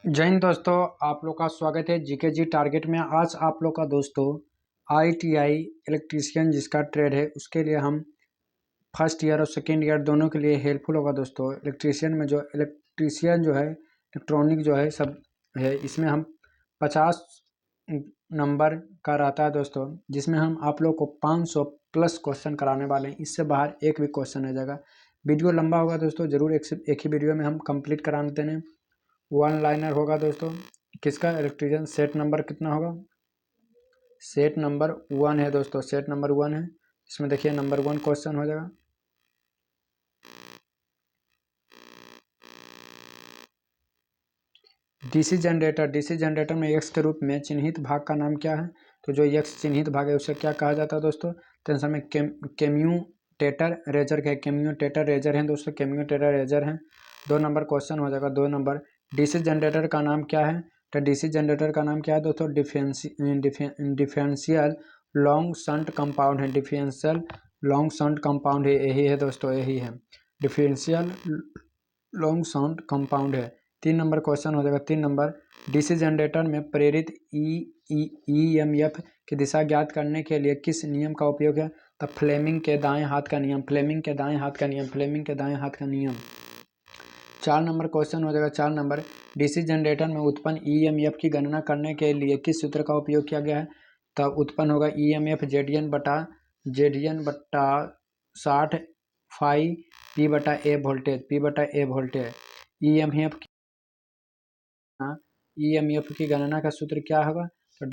जय हिंद दोस्तों, आप लोग का स्वागत है जीके जी टारगेट में। आज आप लोग का दोस्तों आईटीआई इलेक्ट्रीशियन जिसका ट्रेड है उसके लिए हम फर्स्ट ईयर और सेकेंड ईयर दोनों के लिए हेल्पफुल होगा दोस्तों। इलेक्ट्रीशियन में जो इलेक्ट्रीशियन जो है इलेक्ट्रॉनिक जो है सब है, इसमें हम 50 नंबर का रहता है दोस्तों, जिसमें हम आप लोग को 500 प्लस क्वेश्चन कराने वाले हैं। इससे बाहर एक भी क्वेश्चन रह जाएगा। वीडियो लंबा होगा दोस्तों, जरूर एक ही वीडियो में हम कंप्लीट कराने देने। वन लाइनर होगा दोस्तों। किसका? इलेक्ट्रीशियन। सेट नंबर कितना होगा? सेट नंबर 1 है दोस्तों, सेट नंबर 1 है। इसमें देखिए नंबर 1 क्वेश्चन हो जाएगा। DC generator. डीसी जनरेटर में एक्स के रूप में चिन्हित भाग का नाम क्या है? तो जो एक्स चिन्हित भाग है उसे क्या कहा जाता है दोस्तों? तो आंसर में केम्यूटेटर रेजर है। केम्यूटेटर रेजर है दोस्तों, केम्यूटेटर रेजर है। 2 नंबर क्वेश्चन हो जाएगा, 2 नंबर। डीसी जनरेटर का नाम क्या है? तो डीसी जनरेटर का नाम क्या है दोस्तों? डिफरेंशियल लॉन्ग शंट कंपाउंड है। डिफरेंशियल लॉन्ग शंट कंपाउंड है, यही है दोस्तों, यही है डिफरेंशियल लॉन्ग शंट कंपाउंड है। 3 नंबर क्वेश्चन हो जाएगा, 3 नंबर। डीसी जनरेटर में प्रेरित ईएमएफ की दिशा ज्ञात करने के लिए किस नियम का उपयोग है? तो फ्लेमिंग के दाएं हाथ का नियम, फ्लेमिंग के दाएं हाथ का नियम, फ्लेमिंग के दाएं हाथ का नियम। 4 नंबर क्वेश्चन हो जाएगा, 4 नंबर। डीसी जनरेटर में उत्पन्न ईएमएफ की गणना करने के लिए किस सूत्र का उपयोग किया गया है? तब उत्पन्न होगा ईएमएफ जेडीएन बट्टा 60 फाई पी बटा ए वोल्टेज, पी बटा ए वोल्टेज। ईएमएफ की गणना का सूत्र क्या होगा? तो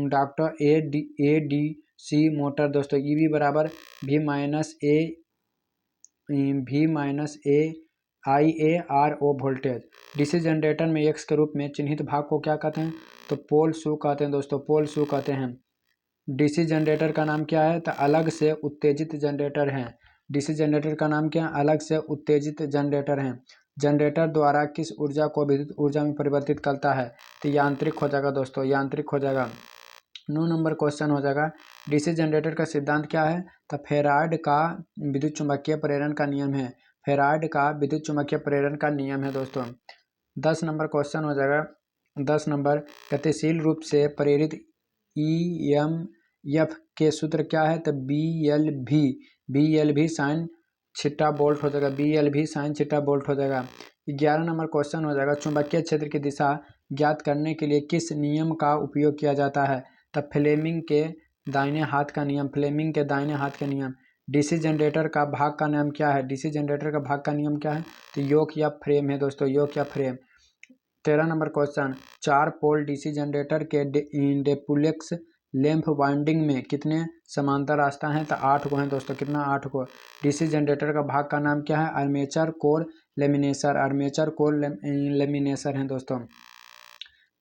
डॉक्टर ए डी मोटर दोस्तों। ईवी बराबर V minus A I A R O voltage. DC generator में एक्स के रूप में चिन्हित भाग को क्या कहते हैं? तो पोल शू कहते हैं दोस्तों, पोल शू कहते हैं। डीसी जनरेटर का नाम क्या है? तो अलग से उत्तेजित जनरेटर है। डीसी जनरेटर का नाम क्या है? अलग से उत्तेजित जनरेटर है। जनरेटर द्वारा किस ऊर्जा को विद्युत ऊर्जा में परिवर्तित करता है? तो यांत्रिक हो जाएगा दोस्तों, यांत्रिक हो जाएगा। 9 नंबर क्वेश्चन हो जाएगा। डीसी जनरेटर का सिद्धांत क्या है? तो फेराड का विद्युत चुम्बकीय प्रेरण का नियम है। फेराड का विद्युत चुम्बकीय प्रेरण का नियम है दोस्तों। 10 नंबर क्वेश्चन हो जाएगा, 10 नंबर। गतिशील रूप से प्रेरित ईएमएफ के सूत्र क्या है? तो बी एल भी साइन छिट्टा बोल्ट हो जाएगा, बी साइन छिट्टा बोल्ट हो जाएगा। 11 नंबर क्वेश्चन हो जाएगा। चुंबकीय क्षेत्र की दिशा ज्ञात करने के लिए किस नियम का उपयोग किया जाता है? तब फ्लेमिंग के दाहिने हाथ का नियम, फ्लेमिंग के दाहिने हाथ का नियम। डीसी जनरेटर का भाग का नाम क्या है? डीसी जनरेटर का भाग का नियम क्या है? तो योक या फ्रेम है दोस्तों, योक या frame. 13 number question. 4 pole DC generator के डेपुलेक्स लैंप वाइंडिंग में कितने समांतर रास्ता हैं? तो 8 को हैं दोस्तों। कितना? 8 को। डीसी जनरेटर का भाग का नाम क्या है? आर्मेचर कोर लेमिनेसर, आर्मेचर कोर लेमिनेसर है दोस्तों।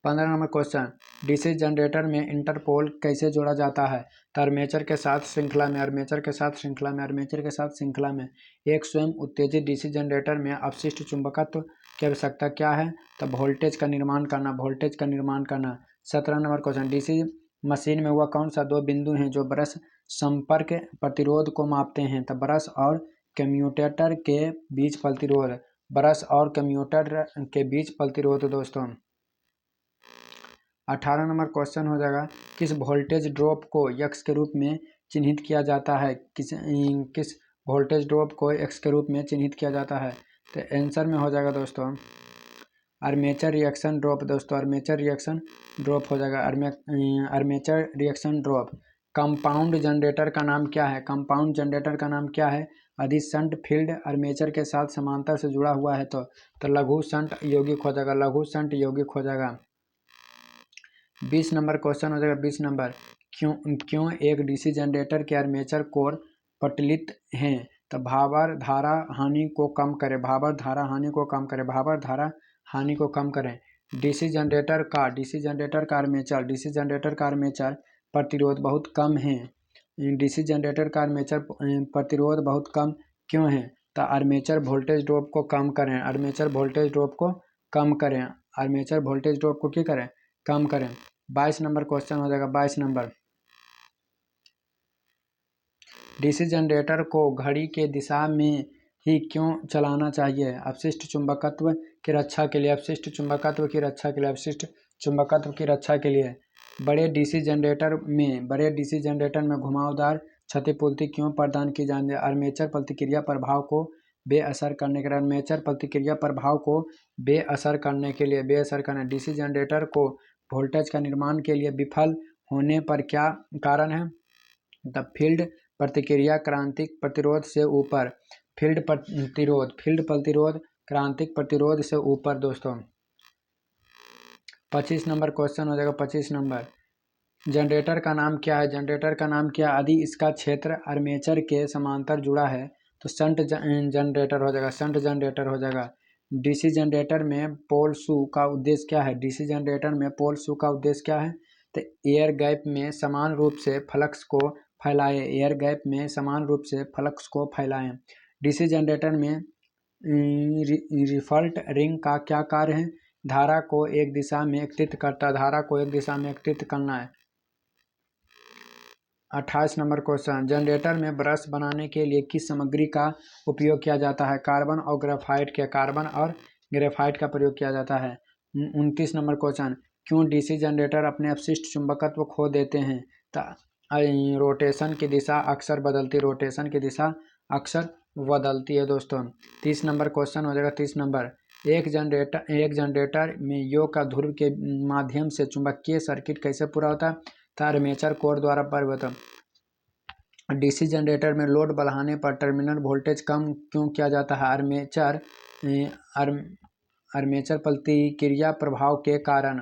15 नंबर क्वेश्चन। डीसी जनरेटर में इंटरपोल कैसे जोड़ा जाता है? तो आर्मेचर के साथ श्रृंखला में, आर्मेचर के साथ श्रृंखला में, आर्मेचर के साथ श्रृंखला में। एक स्वयं उत्तेजित डीसी जनरेटर में अपशिष्ट चुंबकत्व की आवश्यकता क्या है? तो वोल्टेज का निर्माण करना, वोल्टेज का निर्माण करना। 17 नंबर क्वेश्चन। डीसी मशीन में हुआ कौन सा 2 बिंदु हैं जो ब्रश संपर्क प्रतिरोध को मापते हैं? तो ब्रश और कम्यूटेटर के बीच प्रतिरोध, ब्रश और कम्यूटेटर के बीच प्रतिरोध दोस्तों। 18 नंबर क्वेश्चन हो जाएगा। किस वोल्टेज ड्रॉप को एक्स के रूप में चिन्हित किया जाता है? किस वोल्टेज ड्रॉप को एक्स के रूप में चिन्हित किया जाता है? तो आंसर में हो जाएगा दोस्तों आर्मेचर रिएक्शन ड्रॉप दोस्तों, आर्मेचर रिएक्शन ड्रॉप हो जाएगा, armature reaction drop. Compound generator का नाम क्या है? कंपाउंड जनरेटर का नाम क्या है? यदि शंट फील्ड आर्मेचर के साथ समांतर से जुड़ा हुआ है तो लघु शंट यौगिक हो जाएगा, लघु शंट यौगिक हो जाएगा। 20 नंबर क्वेश्चन हो जाएगा, 20 नंबर। क्यों एक डीसी जनरेटर के आर्मेचर कोर पटलित हैं? तो भाबर धारा हानि को कम करें, भाबर धारा हानि को कम करें, भाबर धारा हानि को कम करें। डीसी जनरेटर का आर्मेचर प्रतिरोध बहुत कम है। डीसी जनरेटर का आर्मेचर प्रतिरोध बहुत कम क्यों है? तो आर्मेचर वोल्टेज ड्रॉप को कम करें, आर्मेचर वोल्टेज ड्रॉप को कम करें, आर्मेचर वोल्टेज ड्रॉप को क्या करें? कम करें। 22 नंबर क्वेश्चन हो जाएगा, 22 नंबर। डीसी जनरेटर को घड़ी के दिशा में ही क्यों चलाना चाहिए? अपशिष्ट चुंबकत्व की रक्षा के लिए, अपशिष्ट चुंबकत्व की रक्षा के लिए, अपशिष्ट चुंबकत्व की रक्षा के लिए। बड़े डीसी जनरेटर में घुमावदार क्षतिपूर्ति क्यों प्रदान की जाती है? आर्मेचर प्रतिक्रिया प्रभाव को बेअसर करने के लिए, आर्मेचर प्रतिक्रिया प्रभाव को बेअसर करने डीसी जनरेटर को वोल्टेज का निर्माण के लिए विफल होने पर क्या कारण है? द फील्ड प्रतिक्रिया क्रांतिक प्रतिरोध से ऊपर, फील्ड प्रतिरोध क्रांतिक प्रतिरोध से ऊपर दोस्तों। 25 नंबर क्वेश्चन हो जाएगा। 25 नंबर, जनरेटर का नाम क्या है? जनरेटर का नाम क्या? यदि इसका क्षेत्र आर्मेचर के समांतर जुड़ा है तो शंट जनरेटर हो जाएगा, शंट जनरेटर हो जाएगा। डीसी जनरेटर में पोल शू का उद्देश्य क्या है? डीसी जनरेटर में पोल शू का उद्देश्य क्या है? तो एयर गैप में समान रूप से फ्लक्स को फैलाएं, एयर गैप में समान रूप से फ्लक्स को फैलाएं। डीसी जनरेटर में रिफल्ट रिंग का क्या कार्य है? धारा को एक दिशा में एकत्रित करता है, धारा को एक दिशा में एकत्रित करना है। 28 नंबर क्वेश्चन, जनरेटर में ब्रश बनाने के लिए किस सामग्री का उपयोग किया जाता है? कार्बन और ग्रेफाइट का प्रयोग किया जाता है। 29 नंबर क्वेश्चन, क्यों डीसी जनरेटर अपने अपशिष्ट चुंबकत्व खो देते हैं? रोटेशन की दिशा अक्सर बदलती है दोस्तों। 30 नंबर क्वेश्चन हो जाएगा। 30 नंबर, एक जनरेटर में योग का ध्रुव के माध्यम से चुंबकीय सर्किट कैसे पूरा होता है? आर्मेचर कोर द्वारा परिवर्तन। डीसी जनरेटर में लोड बढ़ाने पर टर्मिनल वोल्टेज कम क्यों किया जाता है? आर्मेचर प्रतिक्रिया प्रभाव के कारण।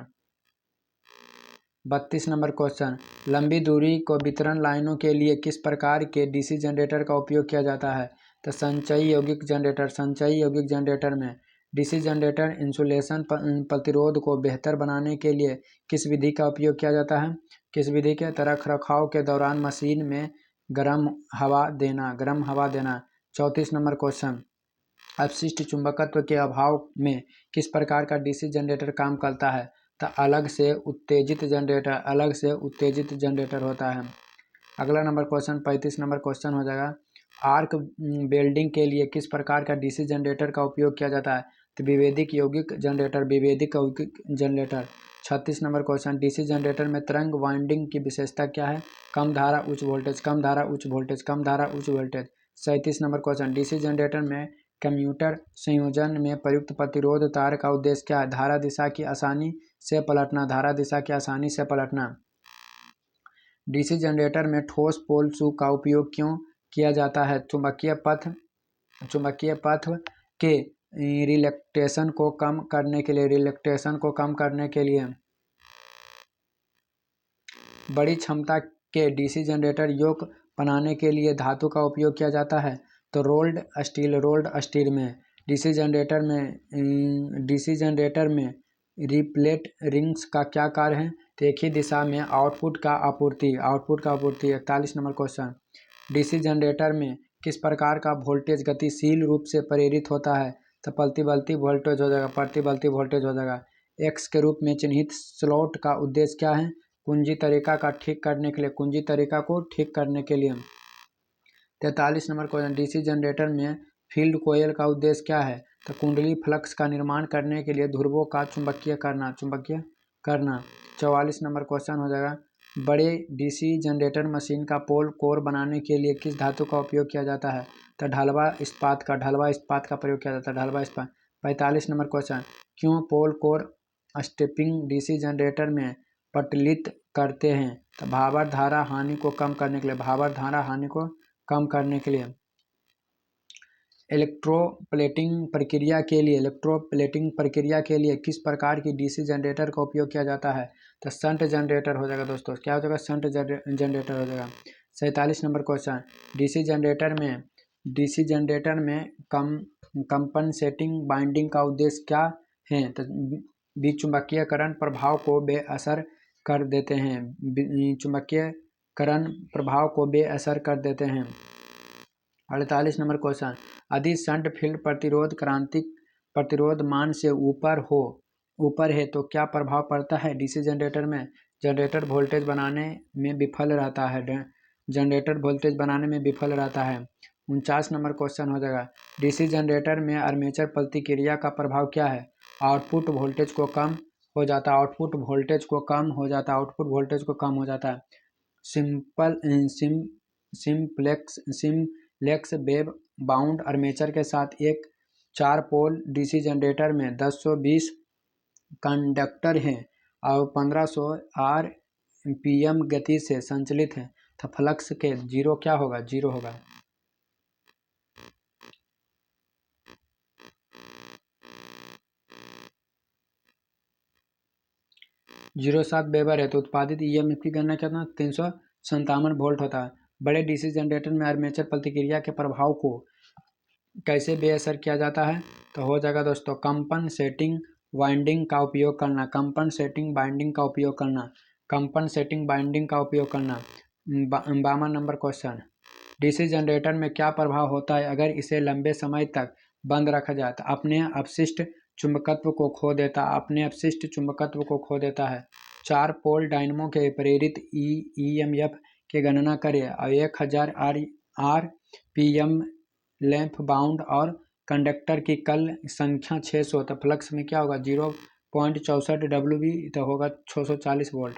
32 नंबर क्वेश्चन, लंबी दूरी को वितरण लाइनों के लिए किस प्रकार के डीसी जनरेटर का उपयोग किया जाता है? तो संचयी यौगिक जनरेटर में। डीसी जनरेटर इंसुलेशन प्रतिरोध को बेहतर बनाने के लिए किस विधि का उपयोग किया जाता है? किस विधि के? रखरखाव के दौरान मशीन में गर्म हवा देना। 34 नंबर क्वेश्चन, अपशिष्ट चुंबकत्व के अभाव में किस प्रकार का डीसी जनरेटर काम करता है? तो अलग से उत्तेजित जनरेटर होता है। अगला नंबर क्वेश्चन 35 नंबर क्वेश्चन हो जाएगा, आर्क वेल्डिंग के लिए किस प्रकार का डीसी जनरेटर का उपयोग किया जाता है? तो विभेदिक यौगिक generator. 36 number question, DC generator में तरंग वाइंडिंग की विशेषता क्या है? कम धारा उच्च voltage. 37 number question, DC generator में कम्यूटर संयोजन में प्रयुक्त प्रतिरोध तार का उद्देश्य क्या है? धारा दिशा की आसानी से पलटना। डीसी जनरेटर में ठोस पोल शू का उपयोग क्यों किया जाता है? चुंबकीय पथ के रिलक्टेशन को कम करने के लिए। बड़ी क्षमता के डीसी जनरेटर योग बनाने के लिए धातु का उपयोग किया जाता है। तो रोल्ड स्टील में। डीसी जनरेटर में रिपलेट रिंग्स का क्या कार्य है? तो एक ही दिशा में आउटपुट का आपूर्ति। 41 नंबर क्वेश्चन, डीसी जनरेटर में किस प्रकार का वोल्टेज गतिशील रूप से प्रेरित होता है? तो प्रतिवर्ती वोल्टेज हो जाएगा। एक्स के रूप में चिन्हित स्लॉट का उद्देश्य क्या है? कुंजी तरीका को ठीक करने के लिए। 43 नंबर क्वेश्चन, डीसी जनरेटर में फील्ड कोयल का उद्देश्य क्या है? तो कुंडली फ्लक्स का निर्माण करने के लिए ध्रुवों का चुंबकीय करना। 44 नंबर क्वेश्चन हो जाएगा, बड़े डीसी जनरेटर मशीन का पोल कोर बनाने के लिए किस धातु का उपयोग किया जाता है? तो ढलवा इस्पात का प्रयोग किया जाता है। 45 नंबर क्वेश्चन, क्यों पोल कोर स्टेपिंग डीसी जनरेटर में पटलित करते हैं? तो भाबर धारा हानि को कम करने के लिए। इलेक्ट्रोप्लेटिंग प्रक्रिया के लिए किस प्रकार की डीसी जनरेटर का उपयोग किया जाता है? तो शंट जनरेटर हो जाएगा दोस्तों। क्या हो जाएगा? शंट जनरेटर हो जाएगा। 47 नंबर क्वेश्चन, डीसी जनरेटर में कंपनसेटिंग बाइंडिंग का उद्देश्य क्या है? तो विचुंबकीयकरण प्रभाव को बेअसर कर देते हैं। 48 नंबर क्वेश्चन, यदि शंट फील्ड प्रतिरोध क्रांतिक प्रतिरोध मान से ऊपर है तो क्या प्रभाव पड़ता है डीसी जनरेटर में? जनरेटर वोल्टेज बनाने में विफल रहता है। 49 नंबर क्वेश्चन हो जाएगा, डीसी जनरेटर में आर्मेचर प्रतिक्रिया का प्रभाव क्या है? आउटपुट वोल्टेज को कम हो जाता है, आउटपुट वोल्टेज को कम हो जाता है, आउटपुट वोल्टेज को कम हो जाता है। सिम्प्लेक्स वेव बाउंड आर्मेचर के साथ एक 4 पोल डीसी जनरेटर में 1020 कंडक्टर हैं और 1500 आरपीएम गति से संचालित हैं, तो फ्लक्स के जीरो क्या होगा? जीरो होगा। 07 वेबर है, तो उत्पादित ईएमएफ की गणना कितना? 357 वोल्ट होता है। बड़े डीसी जनरेटर में आर्मेचर प्रतिक्रिया के प्रभाव को कैसे बेअसर किया जाता है? तो हो जाएगा दोस्तों, कंपन सेटिंग वाइंडिंग का उपयोग करना, कंपन सेटिंग बाइंडिंग का उपयोग करना, कंपन सेटिंग बाइंडिंग का उपयोग करना। 52 नंबर क्वेश्चन, डीसी जनरेटर में क्या प्रभाव होता है अगर इसे लंबे समय तक बंद रखा जाए? तो अपने अपशिष्ट चुंबकत्व को खो देता, अपने अपशिष्ट चुंबकत्व को खो देता है। 4 पोल डायनमो के प्रेरित ईएमएफ की गणना करें और 1000 आरपीएम लैंप बाउंड और कंडक्टर की कल संख्या 600, तो फ्लक्स में क्या होगा? 0.64 डब्ल्यूबी, तो होगा 640 वोल्ट।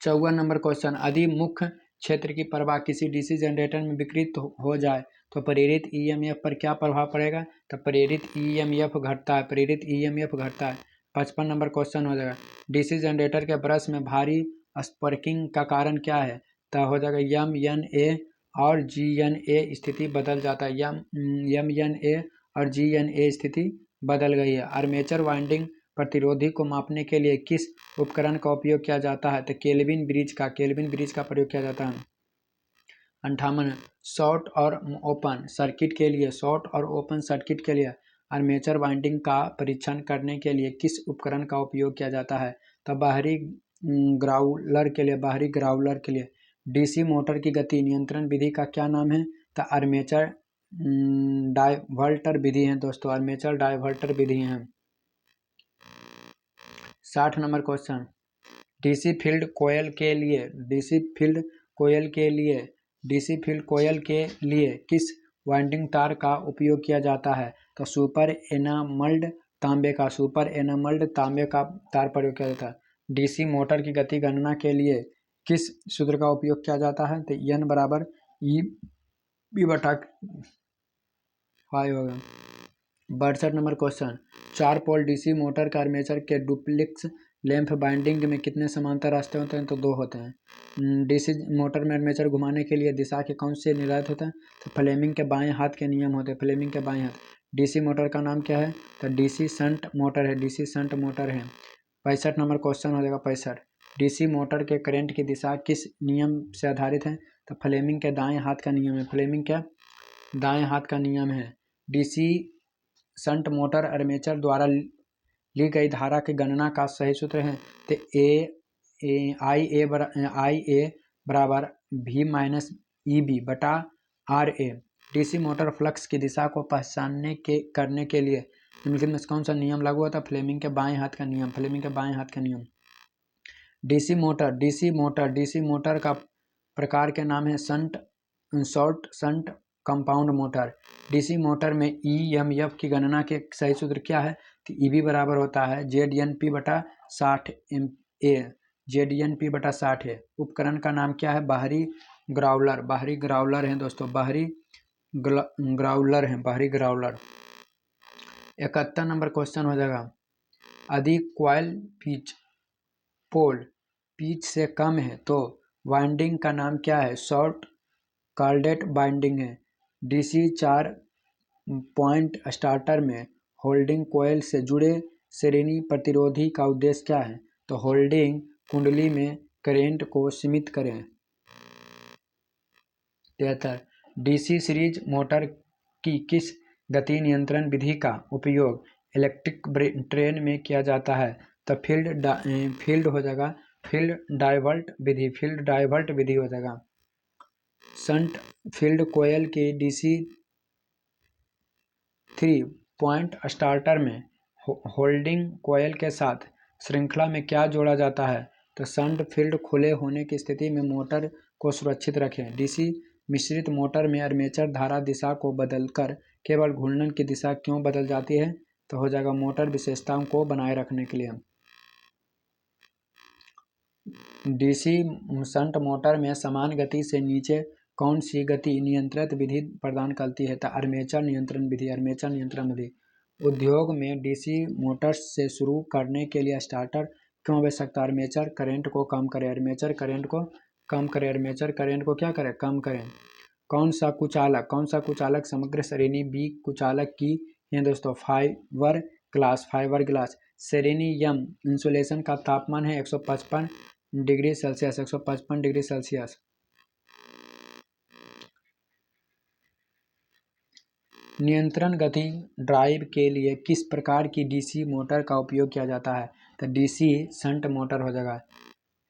54 नंबर क्वेश्चन, यदि मुख्य क्षेत्र की प्रवाह किसी डीसी जनरेटर में विकृत हो जाए तो प्रेरित ईएमएफ पर क्या प्रभाव पड़ेगा? तो प्रेरित ईएमएफ घटता है, प्रेरित ईएमएफ घटता है। 55 नंबर क्वेश्चन हो जाएगा, डीसी जनरेटर के ब्रश में भारी स्पार्किंग का कारण क्या है? तो हो जाएगा एमएनए और जीएनए स्थिति बदल जाता है, एमएनए और जीएनए स्थिति बदल गई है। आर्मेचर वाइंडिंग प्रतिरोधी को मापने के लिए किस उपकरण का उपयोग किया जाता है? तो केल्विन ब्रिज का प्रयोग किया जाता है। 58 शॉर्ट और ओपन सर्किट के लिए, शॉर्ट और ओपन सर्किट के लिए आर्मेचर वाइंडिंग का परीक्षण करने के लिए किस उपकरण का उपयोग किया जाता है? तो बाहरी ग्राउलर के लिए। डीसी मोटर की गति नियंत्रण विधि का क्या नाम है? तो आर्मेचर डायवर्टर विधि है दोस्तों, आर्मेचर डायवर्टर विधि है। 60 नंबर क्वेश्चन, डीसी फील्ड कोयल के लिए किस वाइंडिंग तार का उपयोग किया जाता है? तो सुपर एनामल्ड तांबे का तार प्रयोग किया जाता है। डीसी मोटर की गति गणना के लिए किस सूत्र का उपयोग किया जाता है? तो N बराबर E/5 होगा। 62 number question, 4 pole DC motor का आर्मेचर के डुप्लेक्स लैंप बाइंडिंग में कितने समांतर रास्ते होते हैं? तो 2 होते हैं। डीसी मोटर में आर्मेचर घुमाने के लिए दिशा के कौन से निर्धारित होते हैं? तो फ्लेमिंग के बाएं हाथ के नियम होते हैं, फ्लेमिंग के बाएं हाथ। डीसी मोटर का नाम क्या है? तो डीसी शंट मोटर है, डीसी शंट मोटर है। 65 नंबर क्वेश्चन हो जाएगा 65, डीसी मोटर के करंट की दिशा किस नियम से आधारित है? तो फ्लेमिंग के दाएं हाथ का नियम है, फ्लेमिंग के दाएं हाथ का नियम है। डीसी शंट मोटर आर्मेचर द्वारा ली गई धारा की गणना का सही सूत्र है, तो आई ए बराबर V-EB/RA। डीसी मोटर फ्लक्स की दिशा को करने के लिए निम्नलिखित में कौन सा नियम लागू होता है? फ्लेमिंग के बाएं हाथ का नियम। डीसी मोटर का प्रकार के नाम है short shunt compound motor. DC motor में ईएमएफ की गणना के सही सूत्र क्या है? तो ईबी बराबर होता है ZNP/60A। उपकरण का नाम क्या है? बाहरी ग्राउलर है दोस्तों, बाहरी ग्राउलर। 71 नंबर क्वेश्चन हो जाएगा, यदि कॉइल पोल पिच से कम है तो वाइंडिंग का नाम क्या है? शॉर्ट कॉर्डेट वाइंडिंग है। डीसी 4 पॉइंट स्टार्टर में होल्डिंग कॉइल से जुड़े श्रेणी प्रतिरोधी का उद्देश्य क्या है? तो होल्डिंग कुंडली में करंट को सीमित करें। 73 डीसी सीरीज मोटर की किस गति नियंत्रण विधि का उपयोग इलेक्ट्रिक ट्रेन में किया जाता है? तो फील्ड डाइवर्ट विधि हो जाएगा। शंट फील्ड कोयल के डीसी 3 पॉइंट स्टार्टर में होल्डिंग कोयल के साथ श्रृंखला में क्या जोड़ा जाता है? तो शंट फील्ड खुले होने की स्थिति में मोटर को सुरक्षित रखें। डीसी मिश्रित मोटर में आर्मेचर धारा दिशा को बदलकर केवल घूर्णन की दिशा क्यों बदल जाती है? तो हो जाएगा मोटर विशेषताओं को बनाए रखने के लिए। डीसी शंट मोटर में समान गति से नीचे कौन सी गति नियंत्रित विधि प्रदान करती है? तो आर्मेचर नियंत्रण विधि। आर्मेचर नियंत्रण विधि। उद्योग में डीसी मोटर्स से शुरू करने के लिए स्टार्टर क्यों आवश्यकता? आर्मेचर करंट को कम करे। आर्मेचर करंट को कम करे। आर्मेचर करंट को क्या करे? कम करें। कौन सा कुचालक समग्र श्रेणी बी कुचालक की है दोस्तों? Fibre glass. श्रेणी एम इंसुलेशन का तापमान है 155 डिग्री सेल्सियस। 155 degree Celsius. नियंत्रण गति ड्राइव के लिए किस प्रकार की डीसी मोटर का उपयोग किया जाता है? तो डीसी शंट मोटर हो जाएगा।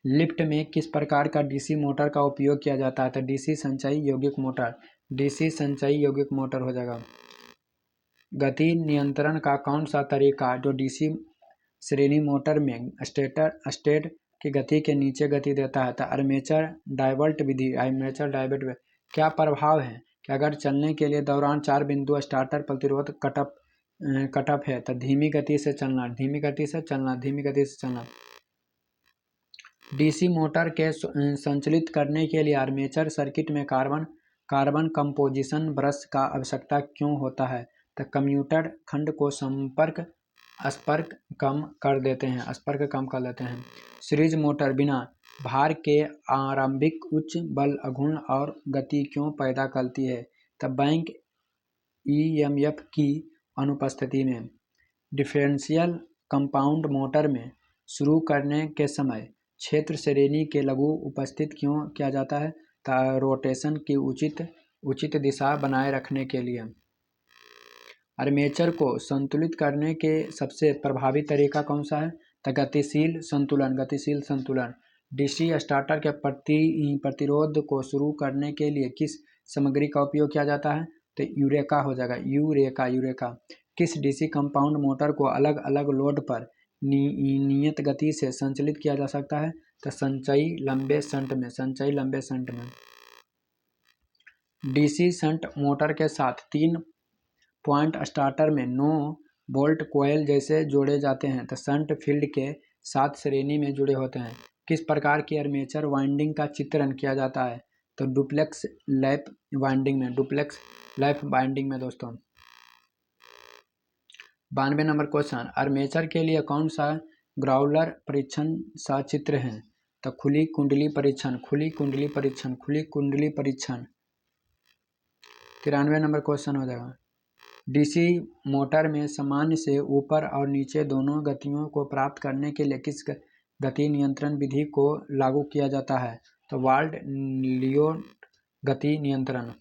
लिफ्ट में किस प्रकार का डीसी मोटर का उपयोग किया जाता है? तो डीसी संचयी यौगिक मोटर। डीसी संचयी यौगिक मोटर हो जाएगा। गति नियंत्रण का कौन सा तरीका जो डीसी श्रेणी मोटर में स्टेटर की गति के नीचे गति देता है? तो आर्मेचर डाइवर्ट विधि। आर्मेचर डाइवर्ट विधि। क्या प्रभाव है कि अगर चलने के लिए दौरान 4 बिंदु स्टार्टर प्रतिरोध कटअप है तो धीमी गति से चलना। डीसी मोटर के संचालित करने के लिए आर्मेचर सर्किट में कार्बन कंपोजिशन ब्रश का आवश्यकता क्यों होता है? तो कम्यूटर खंड को स्पर्क कम कर देते हैं। सीरीज मोटर बिना भार के आरंभिक उच्च बल अघूर्ण और गति क्यों पैदा करती है? तो बैंक ईएमएफ की अनुपस्थिति में। डिफरेंशियल कंपाउंड मोटर में शुरू करने के समय क्षेत्र श्रेणी के लघु उपस्थित क्यों किया जाता है? रोटेशन की उचित दिशा बनाए रखने के लिए। आर्मेचर को संतुलित करने के सबसे प्रभावी तरीका कौन सा है? तो गतिशील संतुलन। डीसी स्टार्टर के प्रतिरोध को शुरू करने के लिए किस सामग्री का उपयोग किया जाता है? तो यूरेका हो जाएगा। यूरेका। किस डीसी कंपाउंड मोटर को अलग अलग लोड पर नियत गति से संचालित किया जा सकता है? तो संचयी लंबे शंट में। डीसी शंट मोटर के साथ 3 पॉइंट स्टार्टर में 9 बोल्ट कॉइल जैसे जोड़े जाते हैं तो शंट फील्ड के साथ श्रेणी में जुड़े होते हैं। किस प्रकार की आर्मेचर वाइंडिंग का चित्रण किया जाता है? तो डुप्लेक्स लैप वाइंडिंग में दोस्तों। 92 नंबर क्वेश्चन। आर्मेचर के लिए कौन सा ग्राउलर परीक्षण सचित्र है? तो खुली कुंडली परीक्षण। 93 नंबर क्वेश्चन हो जाएगा। डीसी मोटर में सामान्य से ऊपर और नीचे दोनों गतियों को प्राप्त करने के लिए किस गति नियंत्रण विधि को लागू किया जाता है? तो वाल्ड लियोट गति नियंत्रण।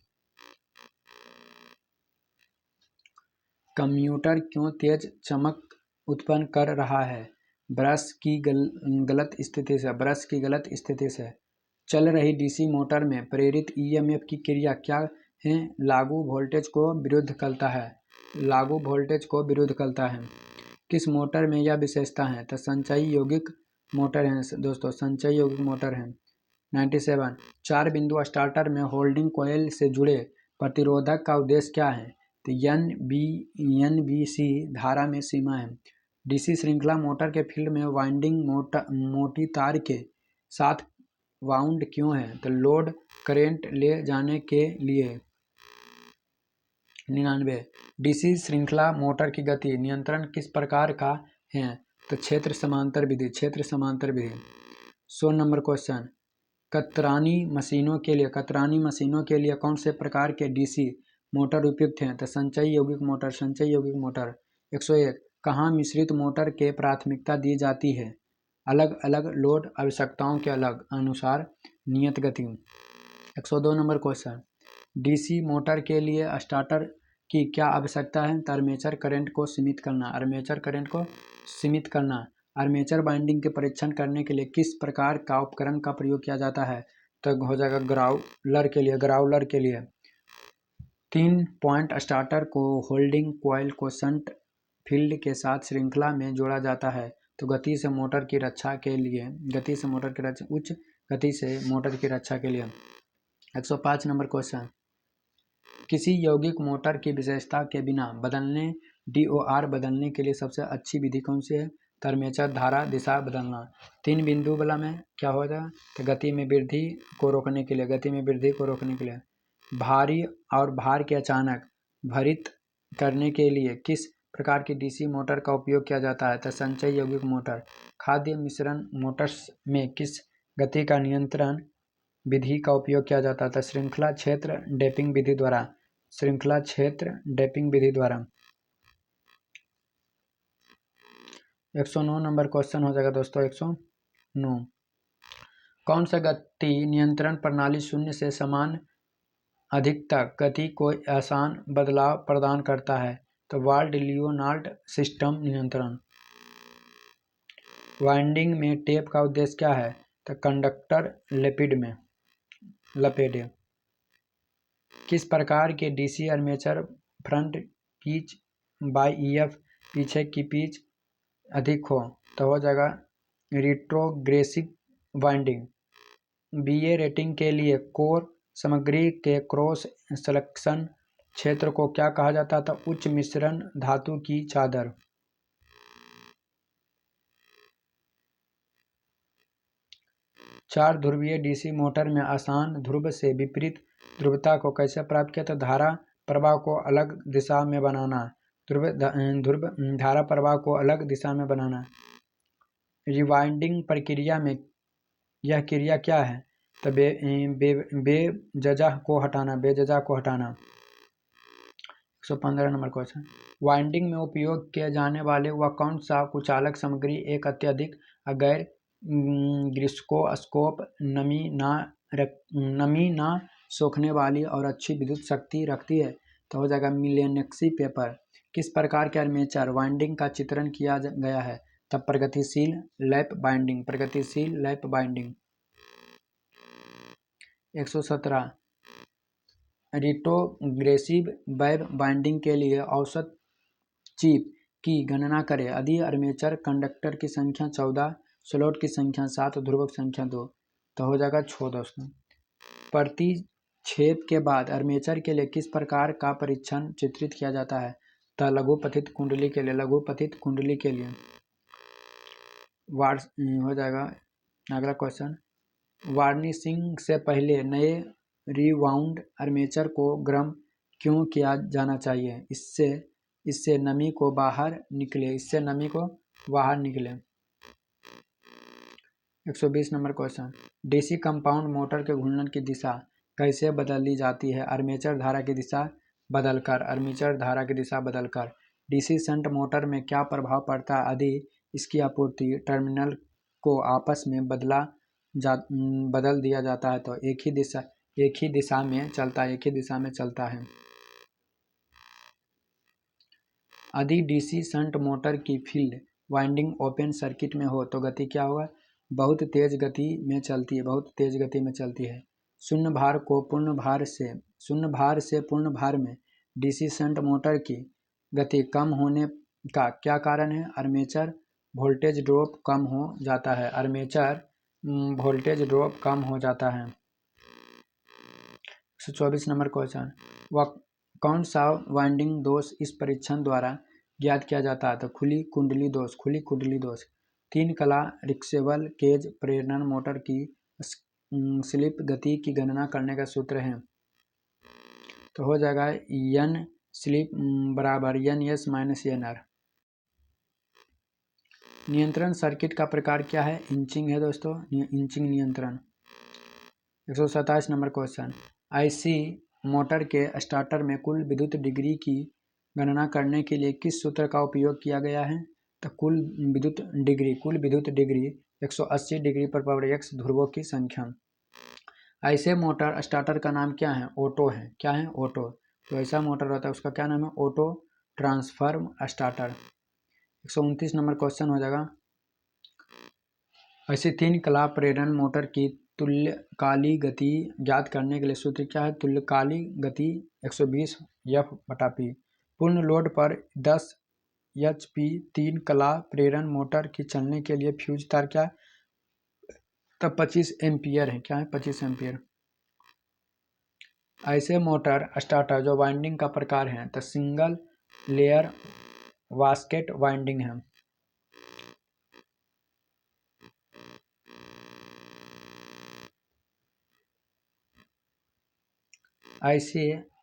कम्यूटर क्यों तेज चमक उत्पन्न कर रहा है? ब्रश की गलत स्थिति से। चल रही डीसी मोटर में प्रेरित ईएमएफ की क्रिया क्या है? लागू वोल्टेज को विरुद्ध करता है। किस मोटर में यह विशेषता है? तो संचयी यौगिक मोटर है दोस्तों। 97। 4 बिंदु स्टार्टर में होल्डिंग कॉइल से जुड़े प्रतिरोधक का उद्देश्य क्या है? तो एनबीसी धारा में सीमा है। डीसी श्रृंखला मोटर के फील्ड में वाइंडिंग मोटी तार के साथ वाउंड क्यों है? तो लोड करंट ले जाने के लिए। 99। डीसी श्रृंखला मोटर की गति नियंत्रण किस प्रकार का है? तो क्षेत्र समांतर विधि। 100 नंबर क्वेश्चन। कतरनी मशीनों के लिए कौन से प्रकार के डीसी मोटर उपयुक्त हैं? तो संचयी यौगिक मोटर। 101। कहाँ मिश्रित मोटर के प्राथमिकता दी जाती है? अलग अलग लोड आवश्यकताओं के अनुसार नियत गति। 102 नंबर क्वेश्चन। डीसी मोटर के लिए स्टार्टर की क्या आवश्यकता है? तो आर्मेचर करंट को सीमित करना। आर्मेचर वाइंडिंग के परीक्षण करने के लिए किस प्रकार का उपकरण का प्रयोग किया जाता है? तो हो जाएगा ग्राउलर के लिए। 3 पॉइंट स्टार्टर को होल्डिंग कॉइल को शंट फील्ड के साथ श्रृंखला में जोड़ा जाता है तो उच्च गति से मोटर की रक्षा के लिए। 105 नंबर क्वेश्चन, किसी यौगिक मोटर की विशेषता के बिना बदलने DOR बदलने के लिए सबसे अच्छी विधि कौन सी है? तो आर्मेचर धारा दिशा बदलना। 3 बिंदु वाला में क्या होगा? तो गति में वृद्धि को रोकने के लिए, गति में वृद्धि को रोकने के लिए। भारी और भार के अचानक भरित करने के लिए किस प्रकार की DC मोटर का उपयोग किया जाता है? तो संचयी यौगिक मोटर। खाद्य मिश्रण मोटर्स में किस गति का नियंत्रण विधि का उपयोग किया जाता था? श्रृंखला क्षेत्र डैपिंग विधि द्वारा, श्रृंखला क्षेत्र डैपिंग विधि द्वारा। 109 नंबर क्वेश्चन हो जाएगा दोस्तों, 109। कौन सा गति नियंत्रण प्रणाली शून्य से समान अधिक तक गति को आसान बदलाव प्रदान करता है? तो वाल्ड लियोनार्ड सिस्टम नियंत्रण। वाइंडिंग में टेप का उद्देश्य क्या है? तो कंडक्टर लेपिड में लपेटे। किस प्रकार के DC armature front pitch by EF पीछे की पिच अधिक हो? तो हो जाएगा रिट्रोग्रेसिव वाइंडिंग। BA रेटिंग के लिए कोर सामग्री के क्रॉस सेक्शन क्षेत्र को क्या कहा जाता था? उच्च मिश्रण धातु की चादर। चार ध्रुवीय DC मोटर में आसान ध्रुव से विपरीत ध्रुवता को कैसे प्राप्त किया? तो धारा प्रवाह को अलग दिशा में बनाना, ध्रुव धारा प्रवाह को अलग दिशा में बनाना। रिवाइंडिंग प्रक्रिया में यह क्रिया क्या है? तो बेजजा को हटाना, बेजजा को हटाना। 115 नंबर क्वेश्चन, वाइंडिंग में उपयोग किए जाने वाले वह कौन सा कुचालक सामग्री एक अत्यधिक गैर ग्रिस्कोस्कोप नमी ना सोखने वाली और अच्छी विद्युत शक्ति रखती है? तो हो जाएगा मिलेनक्सी पेपर। किस प्रकार के आर्मेचर वाइंडिंग का चित्रण किया गया है? तब प्रगतिशील लैप बाइंडिंग, प्रगतिशील lap binding. 117 retrogressive web binding के लिए औसत चिप की गणना करें। यदि आर्मेचर कंडक्टर की संख्या 14, स्लॉट की संख्या 7, ध्रुवक संख्या 2, तो हो जाएगा 6 दोस्तों। प्रतिच्छेद के बाद आर्मेचर के लिए किस प्रकार का परीक्षण चित्रित किया जाता है? तो लघुपथित कुंडली के लिए, लघुपथित कुंडली के लिए। हो जाएगा अगला क्वेश्चन, वार्निशिंग से पहले नए रिवाउंड आर्मेचर को गर्म क्यों किया जाना चाहिए? इससे नमी को बाहर निकले, इससे नमी को बाहर निकले। 120 number question, DC compound motor के घूर्णन की दिशा कैसे बदली जाती है? आर्मेचर धारा की दिशा बदलकर, आर्मेचर धारा की दिशा बदलकर। DC शंट मोटर में क्या प्रभाव पड़ता है यदि इसकी आपूर्ति टर्मिनल को आपस में बदल दिया जाता है? तो एक ही दिशा में चलता है, एक ही दिशा में चलता है। यदि DC शंट मोटर की फील्ड वाइंडिंग ओपन सर्किट में हो तो गति क्या होगा? बहुत तेज गति में चलती है, बहुत तेज गति में चलती है। शून्य भार से पूर्ण भार में DC शंट मोटर की गति कम होने का क्या कारण है? आर्मेचर वोल्टेज ड्रॉप कम हो जाता है, आर्मेचर वोल्टेज ड्रॉप कम हो जाता है। 124 नंबर क्वेश्चन, वह कौन सा वाइंडिंग दोष इस परीक्षण द्वारा ज्ञात किया जाता है? तो खुली कुंडली दोष, खुली कुंडली दोष। 3 कला रिक्सेबल केज प्रेरण मोटर की स्लिप गति की गणना करने का सूत्र है? तो हो जाएगा N स्लिप बराबर NS माइनस NR। नियंत्रण सर्किट का प्रकार क्या है? इंचिंग है दोस्तों, इंचिंग नियंत्रण। 127 नंबर क्वेश्चन, IC मोटर के स्टार्टर में कुल विद्युत डिग्री की गणना करने के लिए किस सूत्र का उपयोग किया गया है? तो कुल विद्युत डिग्री 180 डिग्री पर पावर x ध्रुवों की संख्या। ऐसे मोटर स्टार्टर का नाम क्या है? ऑटो है। क्या है? ऑटो। तो ऐसा मोटर होता है उसका क्या नाम है? Auto transform starter. 129 number question हो जाएगा, ऐसे 3 कला प्रेरण मोटर की तुल्यकालिक गति ज्ञात करने के लिए सूत्र क्या है? तुल्यकालिक गति 120 F/P। पूर्ण लोड पर 10 HP 3 कला प्रेरण मोटर की चलने के लिए फ्यूज तार क्या? तब 25 एम्पियर है। क्या है? 25 एम्पियर। ऐसे मोटर स्टार्टर जो वाइंडिंग का प्रकार है तो सिंगल लेयर वास्केट वाइंडिंग है।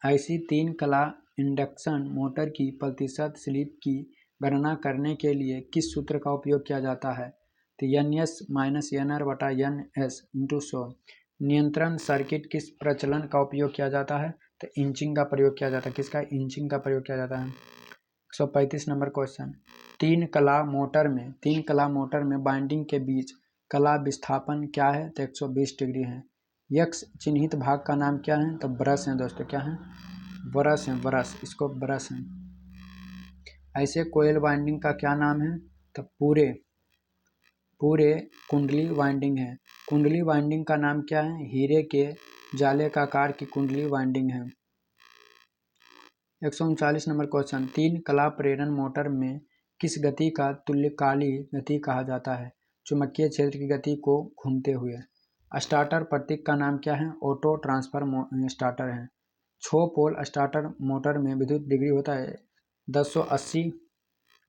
ऐसी 3 कला इंडक्शन मोटर की प्रतिशत स्लिप की गणना करने के लिए किस सूत्र का उपयोग किया जाता है? तो NS माइनस NR बटा NS इंटू 100। नियंत्रण सर्किट किस प्रचलन का उपयोग किया जाता है? तो इंचिंग का प्रयोग किया जाता है। किसका? इंचिंग का प्रयोग किया जाता है। 135 नंबर क्वेश्चन, तीन कला मोटर में बाइंडिंग के बीच कला विस्थापन क्या है? तो 120 डिग्री है। यक्स चिन्हित भाग का नाम क्या है? तो ब्रश है दोस्तों। क्या है? ब्रश है, ब्रश, इसको ब्रश है। ऐसे कोयल वाइंडिंग का क्या नाम है? तो पूरे कुंडली वाइंडिंग है। कुंडली वाइंडिंग का नाम क्या है? हीरे के जाले का आकार की कुंडली वाइंडिंग है। 139 नंबर क्वेश्चन, तीन कला प्रेरण मोटर में किस गति का तुल्यकाली गति कहा जाता है? चुंबकीय क्षेत्र की गति को घूमते हुए। स्टार्टर प्रतीक का नाम क्या है? ऑटो ट्रांसफर स्टार्टर है। 6 पोल स्टार्टर मोटर में विद्युत डिग्री होता है 1080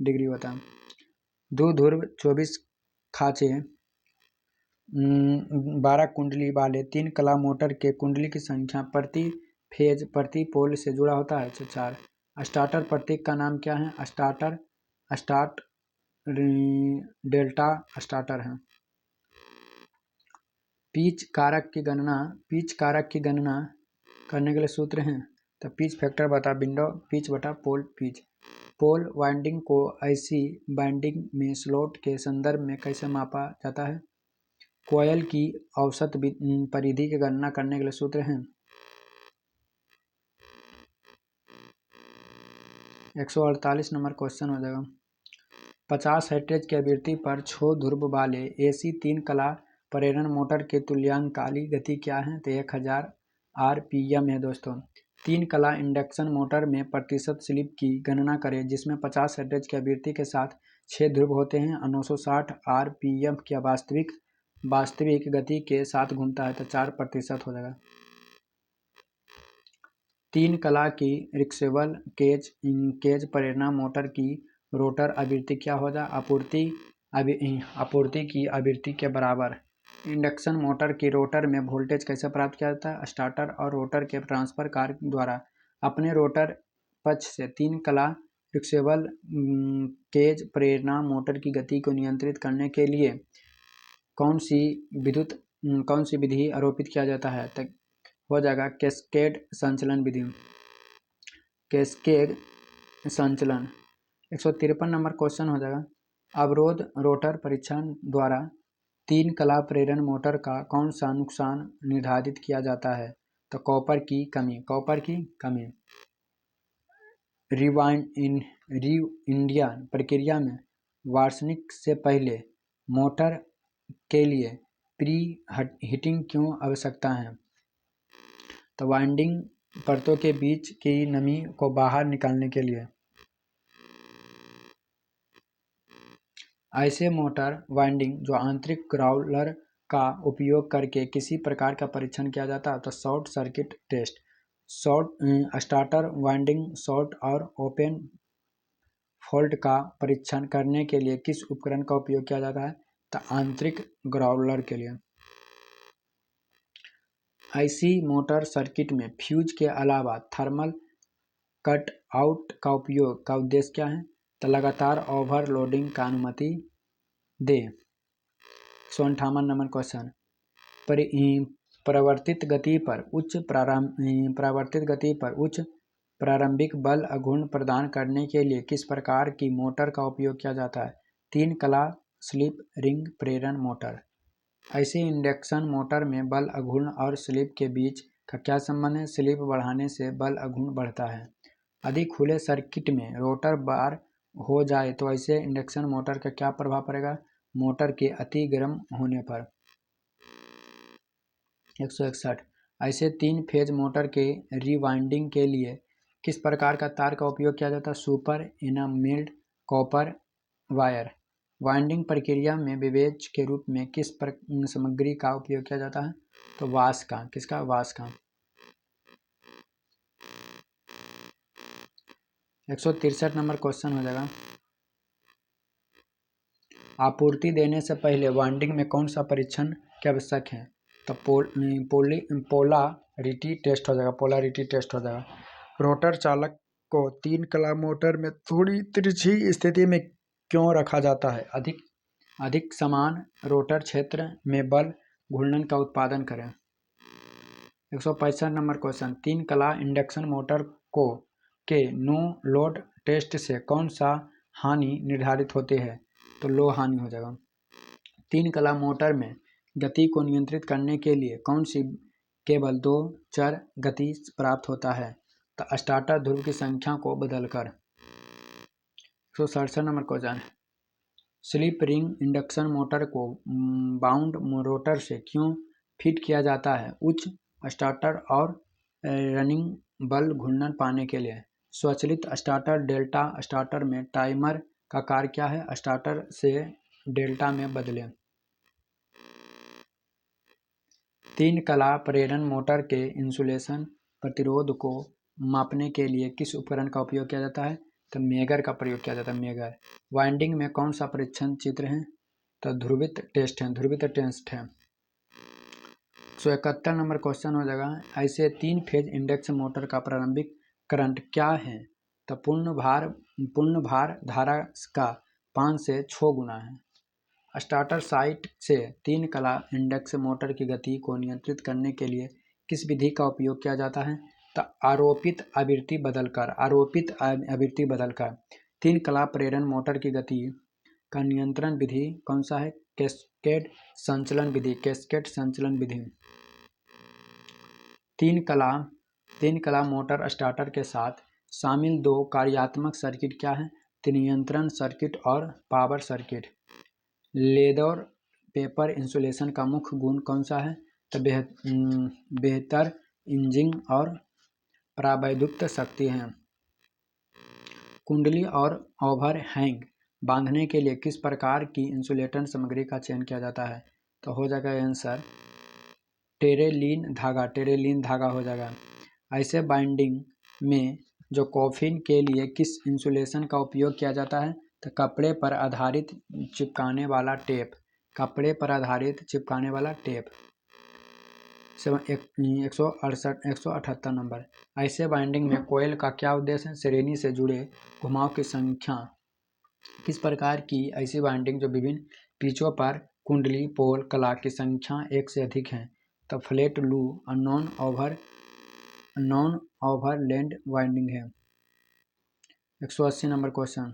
डिग्री होता है। द्विध्रुव 24 खांचे 12 कुंडली वाले तीन कला मोटर के कुंडली की संख्या प्रति फेज प्रति पोल से जुड़ा होता है 4। स्टार्टर प्रतीक का नाम क्या है? स्टार्ट डेल्टा स्टार्टर है। पिच कारक की गणना करने के लिए सूत्र हैं। तो पिच फैक्टर बटा विंडो पिच बटा पोल पिच। पोल वाइंडिंग को ऐसी वाइंडिंग में स्लॉट के संदर्भ में कैसे मापा जाता है? कोयल की औसत परिधि की गणना करने के लिए सूत्र हैं। 148 नंबर क्वेश्चन हो जाएगा, 50 हेक्टेज की आवृत्ति पर 6 ध्रुव वाले AC 3 कला प्रेरण मोटर के तुल्यकालिक गति क्या है? तो 1000 RPM है दोस्तों। 3 कला इंडक्शन मोटर में प्रतिशत स्लिप की गणना करें जिसमें 50 हेक्टेज की आवृत्ति के साथ 6 ध्रुव होते हैं और 960 RPM की वास्तविक गति के साथ घूमता है। तो 4% हो जाएगा। 3 कला की रिक्सेबल केज प्रेरणा मोटर की रोटर आवृत्ति क्या होगा? आपूर्ति की आवृत्ति के बराबर। इंडक्शन मोटर की रोटर में वोल्टेज कैसे प्राप्त किया जाता है? स्टार्टर और रोटर के ट्रांसफर कार्य द्वारा। अपने रोटर पक्ष से 3 कला रिक्सेबल केज प्रेरणा मोटर की गति को नियंत्रित करने के लिए कौन सी विधि आरोपित किया जाता है? तो हो जाएगा कैस्केड संचलन विधि। कैस्केड संचलन। 153 नंबर क्वेश्चन हो जाएगा, अवरोध रोटर परीक्षण द्वारा 3 कला प्रेरण मोटर का कौन सा नुकसान निर्धारित किया जाता है? तो कॉपर की कमी। रीवाइंडिंग प्रक्रिया में वार्निश से पहले मोटर के लिए प्री हीटिंग क्यों आवश्यकता है? तो वाइंडिंग परतों के बीच की नमी को बाहर निकालने के लिए। ऐसे मोटर वाइंडिंग जो आंतरिक ग्राउलर का उपयोग करके किसी प्रकार का परीक्षण किया जाता है तो short circuit test. Starter winding short और ओपन फॉल्ट का परीक्षण करने के लिए किस उपकरण का उपयोग किया जाता है? तो आंतरिक ग्राउलर के लिए। ऐसी मोटर सर्किट में फ्यूज के अलावा थर्मल कट आउट का उपयोग का उद्देश्य क्या है? तो लगातार ओवरलोडिंग का अनुमति दे। 158 नंबर क्वेश्चन, प्रवर्तित गति पर उच्च प्रारंभिक बल अघूर्ण प्रदान करने के लिए किस प्रकार की मोटर का उपयोग किया जाता है? 3 कला स्लिप रिंग प्रेरण मोटर। ऐसे इंडक्शन मोटर में बल अघूर्ण और स्लिप के बीच का क्या संबंध है? स्लिप बढ़ाने से बल अघूर्ण बढ़ता है। अधिक खुले सर्किट में रोटर बार हो जाए तो ऐसे इंडक्शन मोटर का क्या प्रभाव पड़ेगा? मोटर के अति गर्म होने पर। 161, ऐसे 3 फेज मोटर के रीवाइंडिंग के लिए किस प्रकार का तार का उपयोग किया जाता है? Super enamelled copper wire. Winding प्रक्रिया में विभेज के रूप में किस सामग्री का उपयोग किया जाता है? तो वाश का। किसका? वाश का। 163 नंबर क्वेश्चन हो जाएगा, आपूर्ति देने से पहले वाइंडिंग में कौन सा परीक्षण की आवश्यक है? तो पोलारिटी टेस्ट हो जाएगा, पोलारिटी टेस्ट हो जाएगा। रोटर चालक को 3 कला मोटर में थोड़ी तिरछी स्थिति में क्यों रखा जाता है? अधिक समान रोटर क्षेत्र में बल घूर्णन का उत्पादन करें। 165 नंबर क्वेश्चन, 3 कला इंडक्शन मोटर को के नो लोड टेस्ट से कौन सा हानि निर्धारित होती है? तो लो हानि हो जाएगा। 3 कला मोटर में गति को नियंत्रित करने के लिए कौन सी केवल 2 चर गति प्राप्त होता है? तो स्टार्टर ध्रुव की संख्या को बदलकर। 167 number question, slip ring induction motor को बाउंड रोटर से क्यों फिट किया जाता है? उच्च स्टार्टर और रनिंग बल घूर्णन पाने के लिए। स्वचालित स्टार्टर डेल्टा स्टार्टर में टाइमर का कार्य क्या है? स्टार्टर से डेल्टा में बदलें। 3 कला प्रेरण मोटर के इंसुलेशन प्रतिरोध को मापने के लिए किस उपकरण का उपयोग किया जाता है? तो मेगर का प्रयोग किया जाता है, मेगर। वाइंडिंग में कौन सा परीक्षण चित्र है? तो ध्रुवित टेस्ट है, ध्रुवित टेस्ट है। 171 नंबर क्वेश्चन हो जाएगा, ऐसे 3 फेज इंडक्शन मोटर का प्रारंभिक करंट क्या है? तो पूर्ण भार धारा का 5 से 6 गुना है। स्टार्टर साइट से 3 कला इंडक्शन मोटर की गति को नियंत्रित करने के लिए किस विधि का उपयोग किया जाता है? तो आरोपित आवृत्ति बदलकर 3 कला प्रेरण मोटर की गति का नियंत्रण विधि कौन सा है? कैस्केड संचलन विधि। 3 कला मोटर स्टार्टर के साथ शामिल 2 कार्यात्मक सर्किट क्या है? तो नियंत्रण सर्किट और power circuit. Leather paper insulation का मुख्य गुण कौन सा है? तो बेहतर इंजिंग और प्रावैधुक्त शक्ति है। कुंडली और ओवरहैंग बांधने के लिए किस प्रकार की इंसुलेटर सामग्री का चयन किया जाता है? तो हो जाएगा आंसर टेरेलिन धागा हो जाएगा। ऐसे बाइंडिंग में जो कॉफिन के लिए किस इंसुलेशन का उपयोग किया जाता है? तो कपड़े पर आधारित चिपकाने वाला टेप। 178 नंबर, ऐसे बाइंडिंग में कोयल का क्या उद्देश्य है? श्रेणी से जुड़े घुमाव की संख्या। किस प्रकार की ऐसी बाइंडिंग जो विभिन्न पिचों पर कुंडली पोल कला की संख्या 1 से अधिक है? तो फ्लैट लू और नॉन ओवरलैंड बाइंडिंग है। 180 नंबर क्वेश्चन,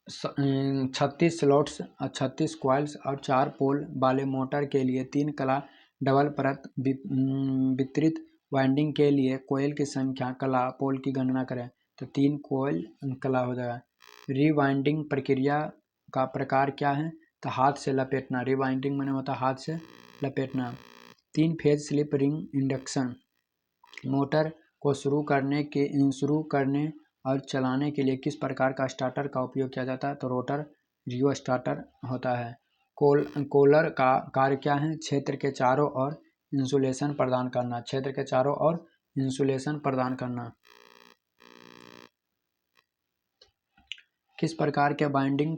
36 स्लॉट्स, 36 कॉइल्स और 4 पोल वाले मोटर के लिए 3 कला डबल परत वितरित वाइंडिंग के लिए कोयल की संख्या कला पोल की गणना करें। तो 3 कोयल कला हो जाएगा। रीवाइंडिंग प्रक्रिया का प्रकार क्या है? तो हाथ से लपेटना। रीवाइंडिंग मैंने होता हाथ से लपेटना। 3 phase slip ring induction motor को शुरू करने और चलाने के लिए किस प्रकार का स्टार्टर का उपयोग किया जाता है? तो रोटर रियो स्टार्टर होता है। कोलर का कार्य क्या है? क्षेत्र के चारों ओर इंसुलेशन प्रदान करना। किस प्रकार के वाइंडिंग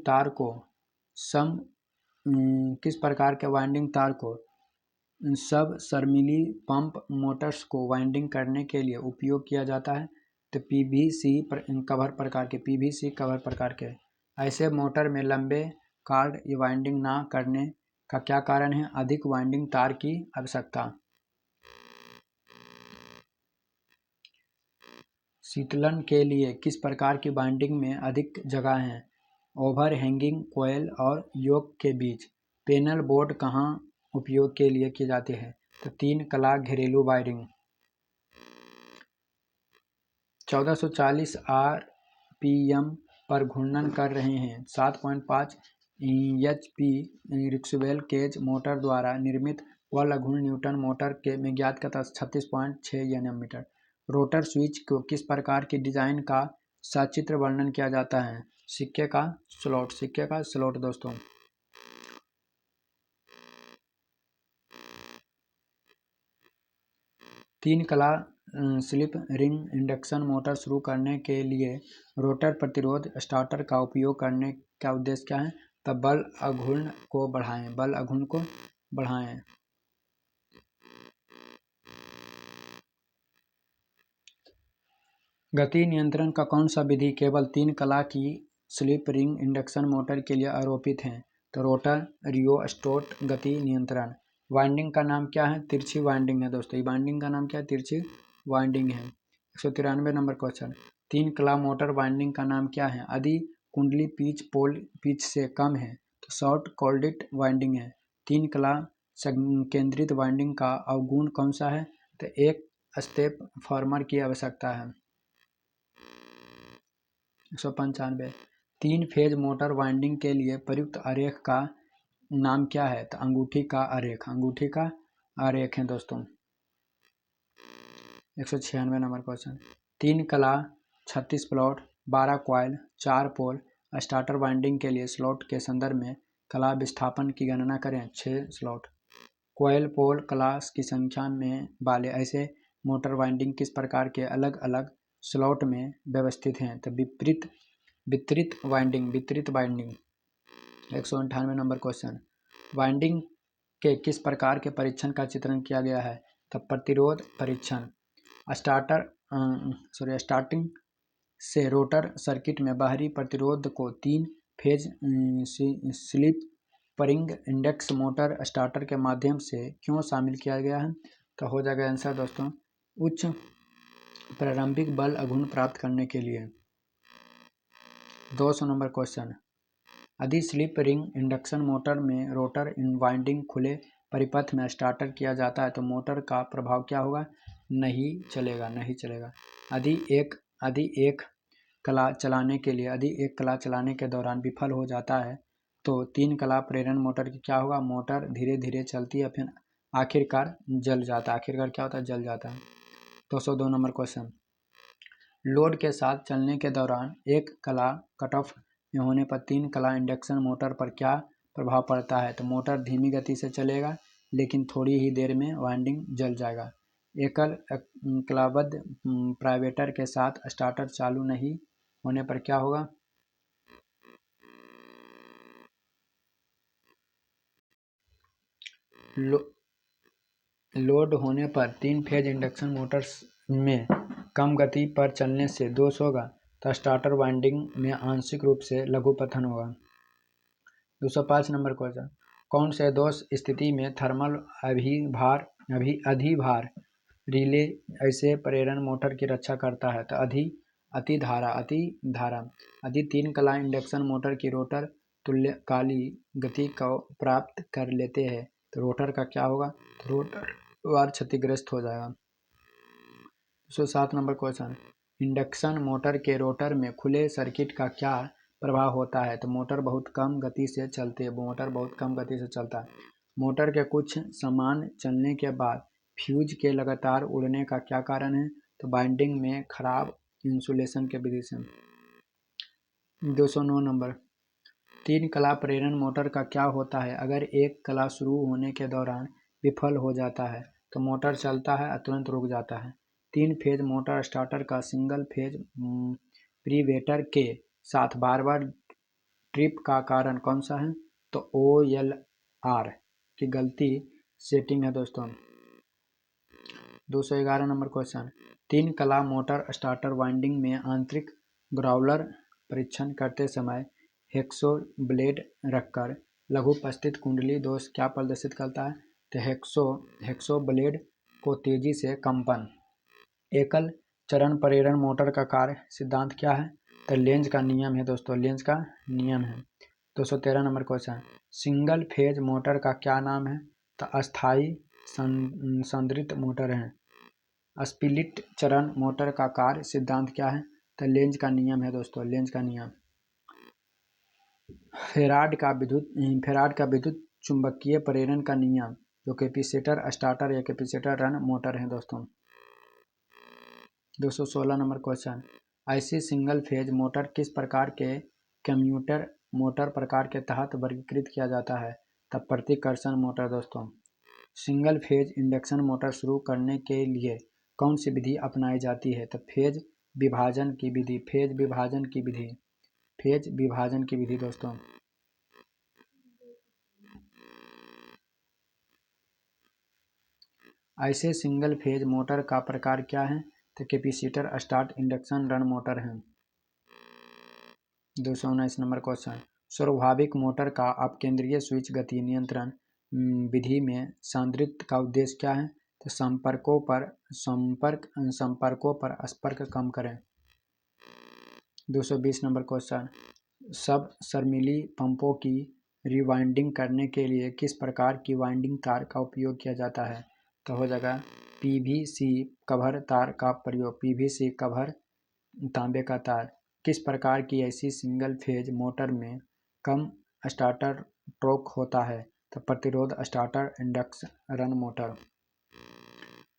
तार को सब सरमिली पंप मोटर्स को वाइंडिंग करने के लिए उपयोग किया जाता है? तो पीवीसी कवर प्रकार के। ऐसे मोटर में लंबे कार्ड वाइंडिंग ना करने का क्या कारण है? अधिक वाइंडिंग तार की आवश्यकता। शीतलन के लिए किस प्रकार की बाइंडिंग में अधिक जगह है? ओवरहैंगिंग कॉइल और योक के बीच। पैनल बोर्ड कहाँ उपयोग के लिए की जाती है? तो 3 कला घरेलू वायरिंग। 1440 आरपीएम पर घूर्णन कर रहे हैं। 7.5 एचपी रिक्सवेल केज मोटर द्वारा निर्मित वह लघु न्यूटन मोटर के में ज्ञात का 36.6 Nm। रोटर स्विच को किस प्रकार की डिजाइन का सचित्र वर्णन किया जाता है? सिक्के का स्लॉट दोस्तों। तीन कला स्लिप रिंग इंडक्शन मोटर शुरू करने के लिए रोटर प्रतिरोध स्टार्टर का उपयोग करने का उद्देश्य क्या है? तब बल अघूर्ण को बढ़ाएं। गति नियंत्रण का कौन सा विधि केवल 3 कला की स्लिप रिंग इंडक्शन मोटर के लिए आरोपित है? तो रोटर रियोस्टेट गति नियंत्रण। वाइंडिंग का नाम क्या है? तिरछी वाइंडिंग है दोस्तों। वाइंडिंग का नाम क्या है? तिरछी वाइंडिंग है। 193 नंबर क्वेश्चन। 3 कला मोटर वाइंडिंग का नाम क्या है? यदि कुंडली पिच पोल पिच से कम है तो शॉर्ट कोल्डेड वाइंडिंग है। 3 कला केंद्रित वाइंडिंग का अवगुण कौन सा है? तो एक स्टेप फॉर्मर की आवश्यकता है। 195। 3 फेज मोटर वाइंडिंग के लिए प्रयुक्त आरेख का नाम क्या है? तो अंगूठी का आरेख है दोस्तों। 196 नंबर क्वेश्चन। 3 कला 36 प्लॉट 12 कॉइल 4 पोल स्टार्टर वाइंडिंग के लिए स्लॉट के संदर्भ में कला विस्थापन की गणना करें। 6 स्लॉट। कॉइल पोल क्लास की संख्या में वाले ऐसे मोटर वाइंडिंग किस प्रकार के अलग अलग स्लॉट में व्यवस्थित हैं? तो वितरित वाइंडिंग। 198 number question. वाइंडिंग के किस प्रकार के परीक्षण का चित्रण किया गया है? तो प्रतिरोध परीक्षण। स्टार्टिंग से रोटर सर्किट में बाहरी प्रतिरोध को 3 phase slip ring induction motor starter के माध्यम से क्यों शामिल किया गया है? तो हो जाएगा आंसर दोस्तों उच्च प्रारंभिक बल अघूर्ण प्राप्त करने के लिए। 200 नंबर क्वेश्चन। यदि स्लिप रिंग इंडक्शन मोटर में रोटर वाइंडिंग खुले परिपथ में स्टार्टर किया जाता है तो मोटर का प्रभाव क्या होगा? नहीं चलेगा। यदि एक कला चलाने के दौरान विफल हो जाता है तो 3 कला प्रेरण मोटर की क्या होगा? मोटर धीरे धीरे चलती है, फिर आखिरकार जल जाता है। आखिरकार क्या होता है? जल जाता है। 202 नंबर क्वेश्चन। लोड के साथ चलने के दौरान एक कला कट ऑफ में होने पर 3 कला इंडक्शन मोटर पर क्या प्रभाव पड़ता है? तो मोटर धीमी गति से चलेगा, लेकिन थोड़ी ही देर में वाइंडिंग जल जाएगा। एकल कलाबद्ध प्राइवेटर के साथ स्टार्टर चालू नहीं होने पर क्या होगा? लोड होने पर 3 फेज इंडक्शन मोटर्स में कम गति पर चलने से दोष होगा, तो स्टार्टर वाइंडिंग में आंशिक रूप से लघुपतन होगा। 205 नंबर क्वेश्चन। कौन से दोष स्थिति में थर्मल अधिभार रिले ऐसे प्रेरण मोटर की रक्षा करता है? तो अतिधारा। यदि 3 कला इंडक्शन मोटर की रोटर तुल्यकाली गति को प्राप्त कर लेते हैं तो रोटर का क्या होगा? रोटर वार क्षतिग्रस्त हो जाएगा। 207 नंबर क्वेश्चन। इंडक्शन मोटर के रोटर में खुले सर्किट का क्या प्रभाव होता है? तो मोटर बहुत कम गति से चलता है। मोटर के कुछ समान चलने के बाद फ्यूज के लगातार उड़ने का क्या कारण है? तो वाइंडिंग में खराब इंसुलेशन के वजह से। 209 नंबर। 3 कला प्रेरण मोटर का क्या होता है अगर एक कला शुरू होने के दौरान विफल हो जाता है? तो मोटर चलता है और तुरंत रुक जाता है। 3 फेज मोटर स्टार्टर का सिंगल फेज प्रीवेटर के साथ बार बार ट्रिप का कारण कौन सा है? तो OLR की गलती सेटिंग है दोस्तों। 211 नंबर क्वेश्चन। 3 कला मोटर स्टार्टर वाइंडिंग में आंतरिक ग्राउलर परीक्षण करते समय हेक्सो ब्लेड रखकर लघुपस्थित कुंडली दोष क्या प्रदर्शित करता है? तो हेक्सो ब्लेड को तेजी से कंपन। एकल चरण प्रेरण मोटर का कार्य सिद्धांत क्या है? तो लेंज का नियम है दोस्तों। लेंज का नियम है। 213 number question. Single phase motor का क्या नाम है? तो अस्थायी संधारित्र मोटर है। स्प्लिट चरण मोटर का कार्य सिद्धांत क्या है? तो लेंज का नियम है दोस्तों। लेंज का नियम। फेराड का विद्युत चुंबकीय प्रेरण का नियम जो कैपेसिटर स्टार्टर या कैपेसिटर रन मोटर है दोस्तों। 216 नंबर क्वेश्चन। ऐसी सिंगल फेज मोटर किस प्रकार के कम्यूटर मोटर प्रकार के तहत वर्गीकृत किया जाता है? तब प्रतिकर्षण मोटर दोस्तों। सिंगल फेज इंडक्शन मोटर शुरू करने के लिए कौन सी विधि अपनाई जाती है? तो फेज विभाजन की विधि, फेज विभाजन की विधि, फेज विभाजन की विधि दोस्तों। ऐसे सिंगल फेज मोटर का प्रकार क्या है? तो capacitor, start, induction, run motor है। 219 नंबर क्वेश्चन, स्वाभाविक मोटर का अपकेंद्रीय स्विच गति नियंत्रण विधि में सांद्रित का उद्देश्य क्या है? तो संपर्कों पर स्पर्क कम करें। 220 नंबर क्वेश्चन, सब सर्मिली पंपों की रिवाइंडिंग करने के लिए किस प्रकार की वाइंडिंग तार का उपयोग किया जाता है? तो हो जाएगा पीवीसी कवर तार का प्रयोग, पीवीसी कवर तांबे का तार। किस प्रकार की ऐसी सिंगल फेज मोटर में कम स्टार्टर टॉर्क होता है? तो प्रतिरोध starter, induction run motor.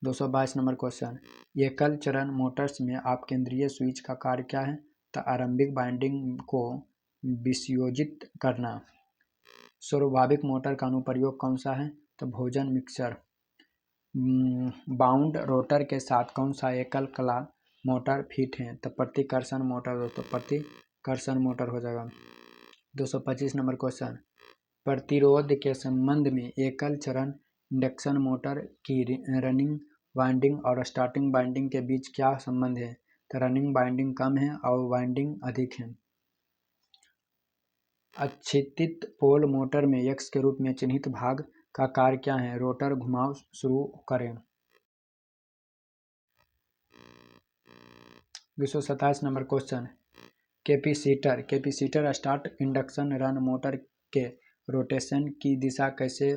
222 number question, एकल चरण मोटर्स में आप केंद्रीय स्विच का कार्य क्या है? तो आरंभिक वाइंडिंग को विसंयोजित करना। स्वाभाविक मोटर का अनुप्रयोग कौन सा है? तो भोजन मिक्सर। बाउंड रोटर के साथ कौन सा एकल कला मोटर फिट है? तो प्रतिकर्षण मोटर दोस्तों, प्रतिकर्षण मोटर हो जाएगा। 225 नंबर क्वेश्चन, प्रतिरोध के संबंध में एकल चरण इंडक्शन मोटर की रनिंग वाइंडिंग और स्टार्टिंग वाइंडिंग के बीच क्या संबंध है? तो रनिंग वाइंडिंग कम है और वाइंडिंग अधिक है। अच्छितित पोल मोटर में एक्स के रूप में चिन्हित भाग का कार्य क्या है? रोटर घुमाव शुरू करें। 227 number question, capacitor start induction run motor के रोटेशन की दिशा कैसे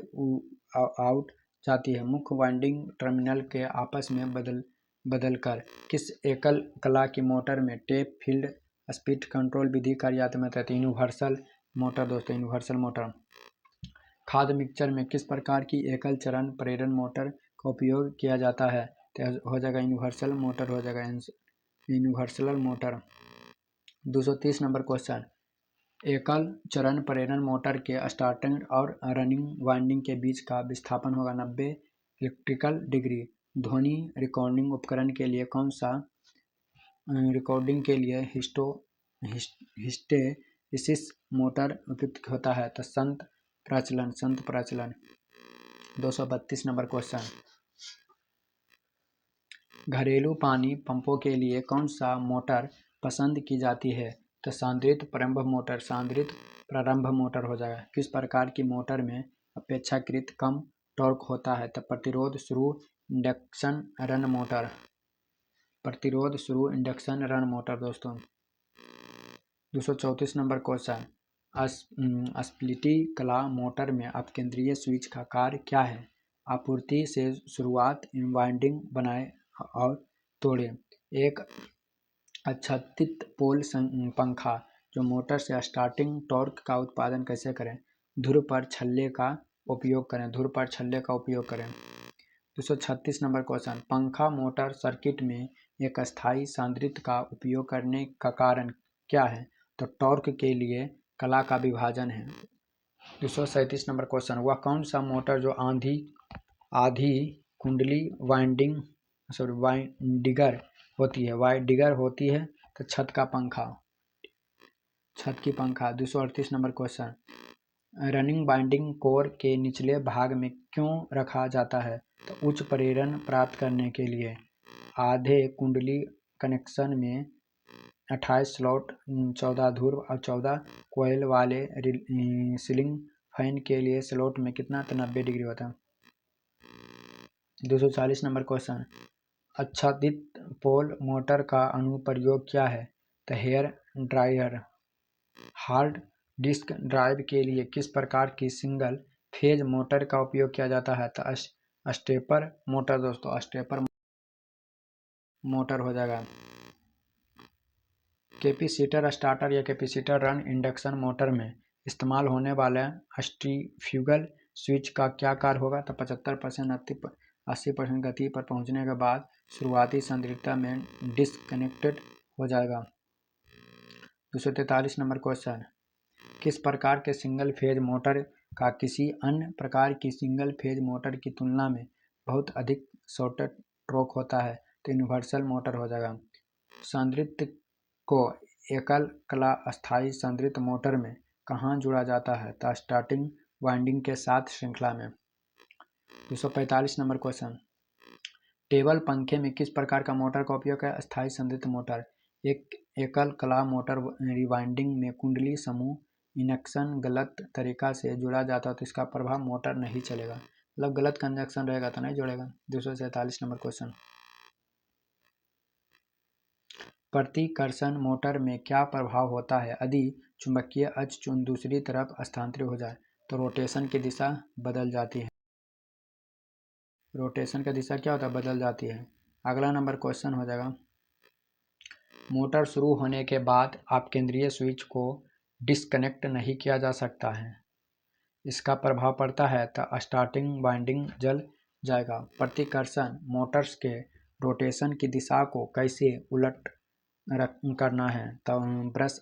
आउट जाती है? मुख्य वाइंडिंग टर्मिनल के आपस में बदलकर। किस एकल कला की मोटर में टेप फील्ड स्पीड कंट्रोल विधि कार्यात्मक रहती है? यूनिवर्सल मोटर दोस्तों, यूनिवर्सल मोटर। खाद मिक्सचर में किस प्रकार की एकल चरण प्रेरण मोटर का उपयोग किया जाता है? तो हो जाएगा यूनिवर्सल मोटर, हो जाएगा यूनिवर्सल मोटर। 230 नंबर क्वेश्चन, एकल चरण प्रेरण मोटर के स्टार्टिंग और रनिंग वाइंडिंग के बीच का विस्थापन होगा 90 इलेक्ट्रिकल डिग्री। ध्वनि रिकॉर्डिंग उपकरण के लिए कौन सा रिकॉर्डिंग के लिए हिस्टेरिसिस मोटर उपयुक्त होता है? तो संत प्रचलन। 232 नंबर क्वेश्चन, घरेलू पानी पंपों के लिए कौन सा मोटर पसंद की जाती है? तो सांद्रित प्रारंभ मोटर, सांद्रित प्रारंभ मोटर हो जाएगा। किस प्रकार की मोटर में अपेक्षाकृत कम टॉर्क होता है? तो प्रतिरोध शुरू इंडक्शन रन मोटर, प्रतिरोध शुरू इंडक्शन रन मोटर दोस्तों। 234 नंबर क्वेश्चन, स्प्लिटी कला मोटर में अपकेंद्रीय स्विच का कार्य क्या है? आपूर्ति से शुरुआत, वाइंडिंग बनाए और तोड़े। एक अच्छादित पोल पंखा जो मोटर से स्टार्टिंग टॉर्क का उत्पादन कैसे करें? धुर पर छल्ले का उपयोग करें, धुर पर छल्ले का उपयोग करें। 236 नंबर क्वेश्चन, पंखा मोटर सर्किट में एक स्थायी सांद्रित का उपयोग करने का कारण क्या है? तो टॉर्क के लिए कला का विभाजन है। 237 नंबर क्वेश्चन, वह कौन सा मोटर जो आधी कुंडली वाइंडिगर होती है, वाइंडिगर होती है? तो छत का पंखा, छत की पंखा। 238 number question, running winding core के निचले भाग में क्यों रखा जाता है? तो उच्च प्रेरण प्राप्त करने के लिए। आधे कुंडली कनेक्शन में 28 स्लॉट, 14 ध्रुव और 14 कोयल वाले सीलिंग फैन के लिए स्लॉट में कितना? तो 90 डिग्री होता है। 240 नंबर क्वेश्चन, आच्छादित पोल मोटर का अनुप्रयोग क्या है? तो hair dryer. Hard disk drive के लिए किस प्रकार की सिंगल फेज मोटर का उपयोग किया जाता है? तो स्टेपर मोटर दोस्तों, स्टेपर मोटर हो जाएगा। कैपेसिटर स्टार्टर या कैपेसिटर रन इंडक्शन मोटर में इस्तेमाल होने वाले सेंट्रीफ्यूगल स्विच का क्या कार्य होगा? तो 75% 80% गति पर पहुंचने के बाद शुरुआती सांद्रता में डिस्कनेक्टेड हो जाएगा। 243 नंबर क्वेश्चन, किस प्रकार के सिंगल फेज मोटर का किसी अन्य प्रकार की सिंगल फेज मोटर की तुलना में बहुत अधिक शॉर्ट टॉर्क होता है? तो यूनिवर्सल मोटर हो जाएगा। संधारित्र को एकल कला अस्थायी संधारित्र मोटर में कहाँ जुड़ा जाता है? तो स्टार्टिंग वाइंडिंग के साथ श्रृंखला में। 245 नंबर क्वेश्चन, टेबल पंखे में किस प्रकार का मोटर का उपयोग है? अस्थायी संधारित्र मोटर। एक एकल कला मोटर रिवाइंडिंग में कुंडली समूह इंडक्शन गलत तरीका से जुड़ा जाता है तो इसका प्रभाव मोटर नहीं चलेगा, मतलब गलत कंजक्शन रहेगा तो नहीं जुड़ेगा। 247 नंबर क्वेश्चन, प्रतिकर्षण मोटर में क्या प्रभाव होता है यदि चुंबकीय अक्ष दूसरी तरफ स्थानांतरित हो जाए? तो रोटेशन की दिशा बदल जाती है। रोटेशन का दिशा क्या होता है? बदल जाती है। अगला नंबर क्वेश्चन हो जाएगा, मोटर शुरू होने के बाद आप केंद्रीय स्विच को डिस्कनेक्ट नहीं किया जा सकता है, इसका प्रभाव पड़ता है तो स्टार्टिंग वाइंडिंग जल जाएगा। प्रतिकर्षण मोटर्स के रोटेशन की दिशा को कैसे उलट करना है? तो ब्रश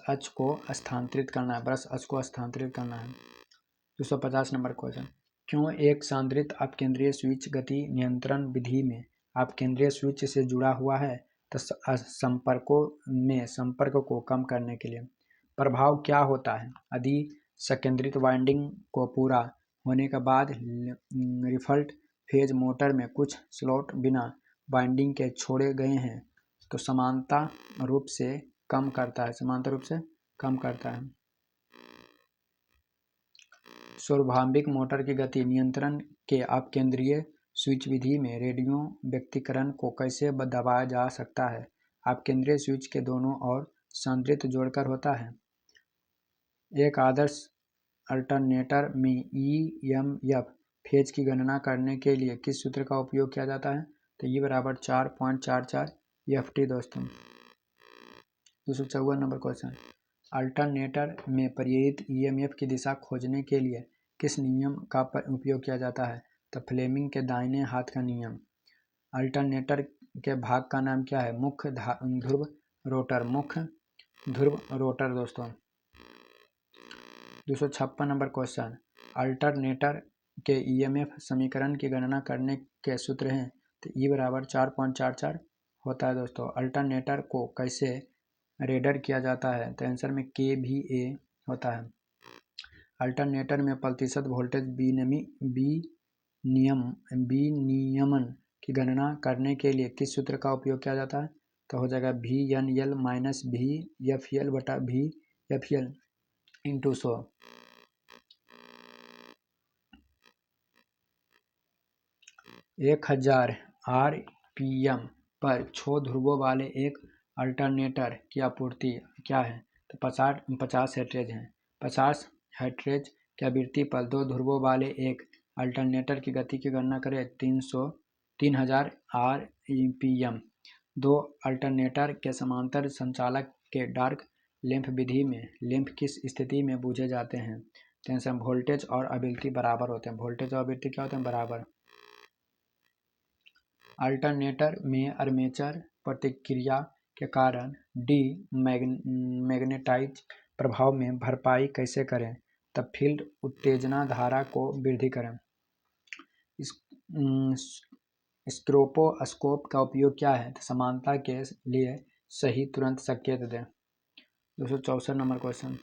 अक्ष को स्थानांतरित करना है, ब्रश अक्ष को स्थानांतरित करना है। 250 नंबर क्वेश्चन, क्यों एक संधारित्र अपकेंद्रीय स्विच गति नियंत्रण विधि में अपकेंद्रीय स्विच से जुड़ा हुआ है? तो संपर्क को कम करने के लिए। प्रभाव क्या होता है यदि संकेंद्रित वाइंडिंग को पूरा होने के बाद रिफल्ट फेज मोटर में कुछ स्लॉट बिना वाइंडिंग के छोड़े गए हैं? तो समांतर रूप से कम करता है। स्वाभाविक मोटर की गति नियंत्रण के अपकेंद्रीय स्विच विधि में रेडियो व्यक्तिकरण को कैसे दबाया जा सकता है? अपकेंद्रीय स्विच के दोनों ओर संधारित्र जोड़कर होता है। एक आदर्श अल्टरनेटर में EMF फेज की गणना करने के लिए किस सूत्र का उपयोग किया जाता है? तो E बराबर 4.44 FT दोस्तों। 254 नंबर क्वेश्चन, अल्टरनेटर में प्रेरित EMF की दिशा खोजने के लिए किस नियम का उपयोग किया जाता है? तो फ्लेमिंग के दाहिने हाथ का नियम। अल्टरनेटर के भाग का नाम क्या है? मुख्य ध्रुव रोटर दोस्तों। 256 नंबर क्वेश्चन, अल्टरनेटर के EMF समीकरण की गणना करने के सूत्र हैं? तो E बराबर 4.44 होता है दोस्तों। अल्टरनेटर को कैसे रेडर किया जाता है? तो आंसर में kVA होता है। अल्टरनेटर में प्रतिशत वोल्टेज विनियमन की गणना करने के लिए किस सूत्र का उपयोग किया जाता है? तो हो जाएगा VNL माइनस VFL बटा VFL इंटू 100। 1000 RPM पर 6 ध्रुवों वाले एक अल्टरनेटर की आपूर्ति क्या है? तो 50 हैट्रेज हैं। 50 हैट्रेज की आवृत्ति पर 2 ध्रुवों वाले एक अल्टरनेटर की गति की गणना करें 3000 RPM। 2 अल्टरनेटर के समांतर संचालक के डार्क लैंप विधि में लैंप किस स्थिति में बुझे जाते हैं? टेंशन वोल्टेज और आवृत्ति बराबर होते हैं। वोल्टेज और आवृत्ति क्या होते हैं? बराबर। अल्टरनेटर में आर्मेचर प्रतिक्रिया के कारण मैग्नेटाइज प्रभाव में भरपाई कैसे करें? तब फील्ड उत्तेजना धारा को वृद्धि करें। स्क्रोपोस्कोप का उपयोग क्या है? तो समानता के लिए सही तुरंत संकेत दें। 264 नंबर क्वेश्चन,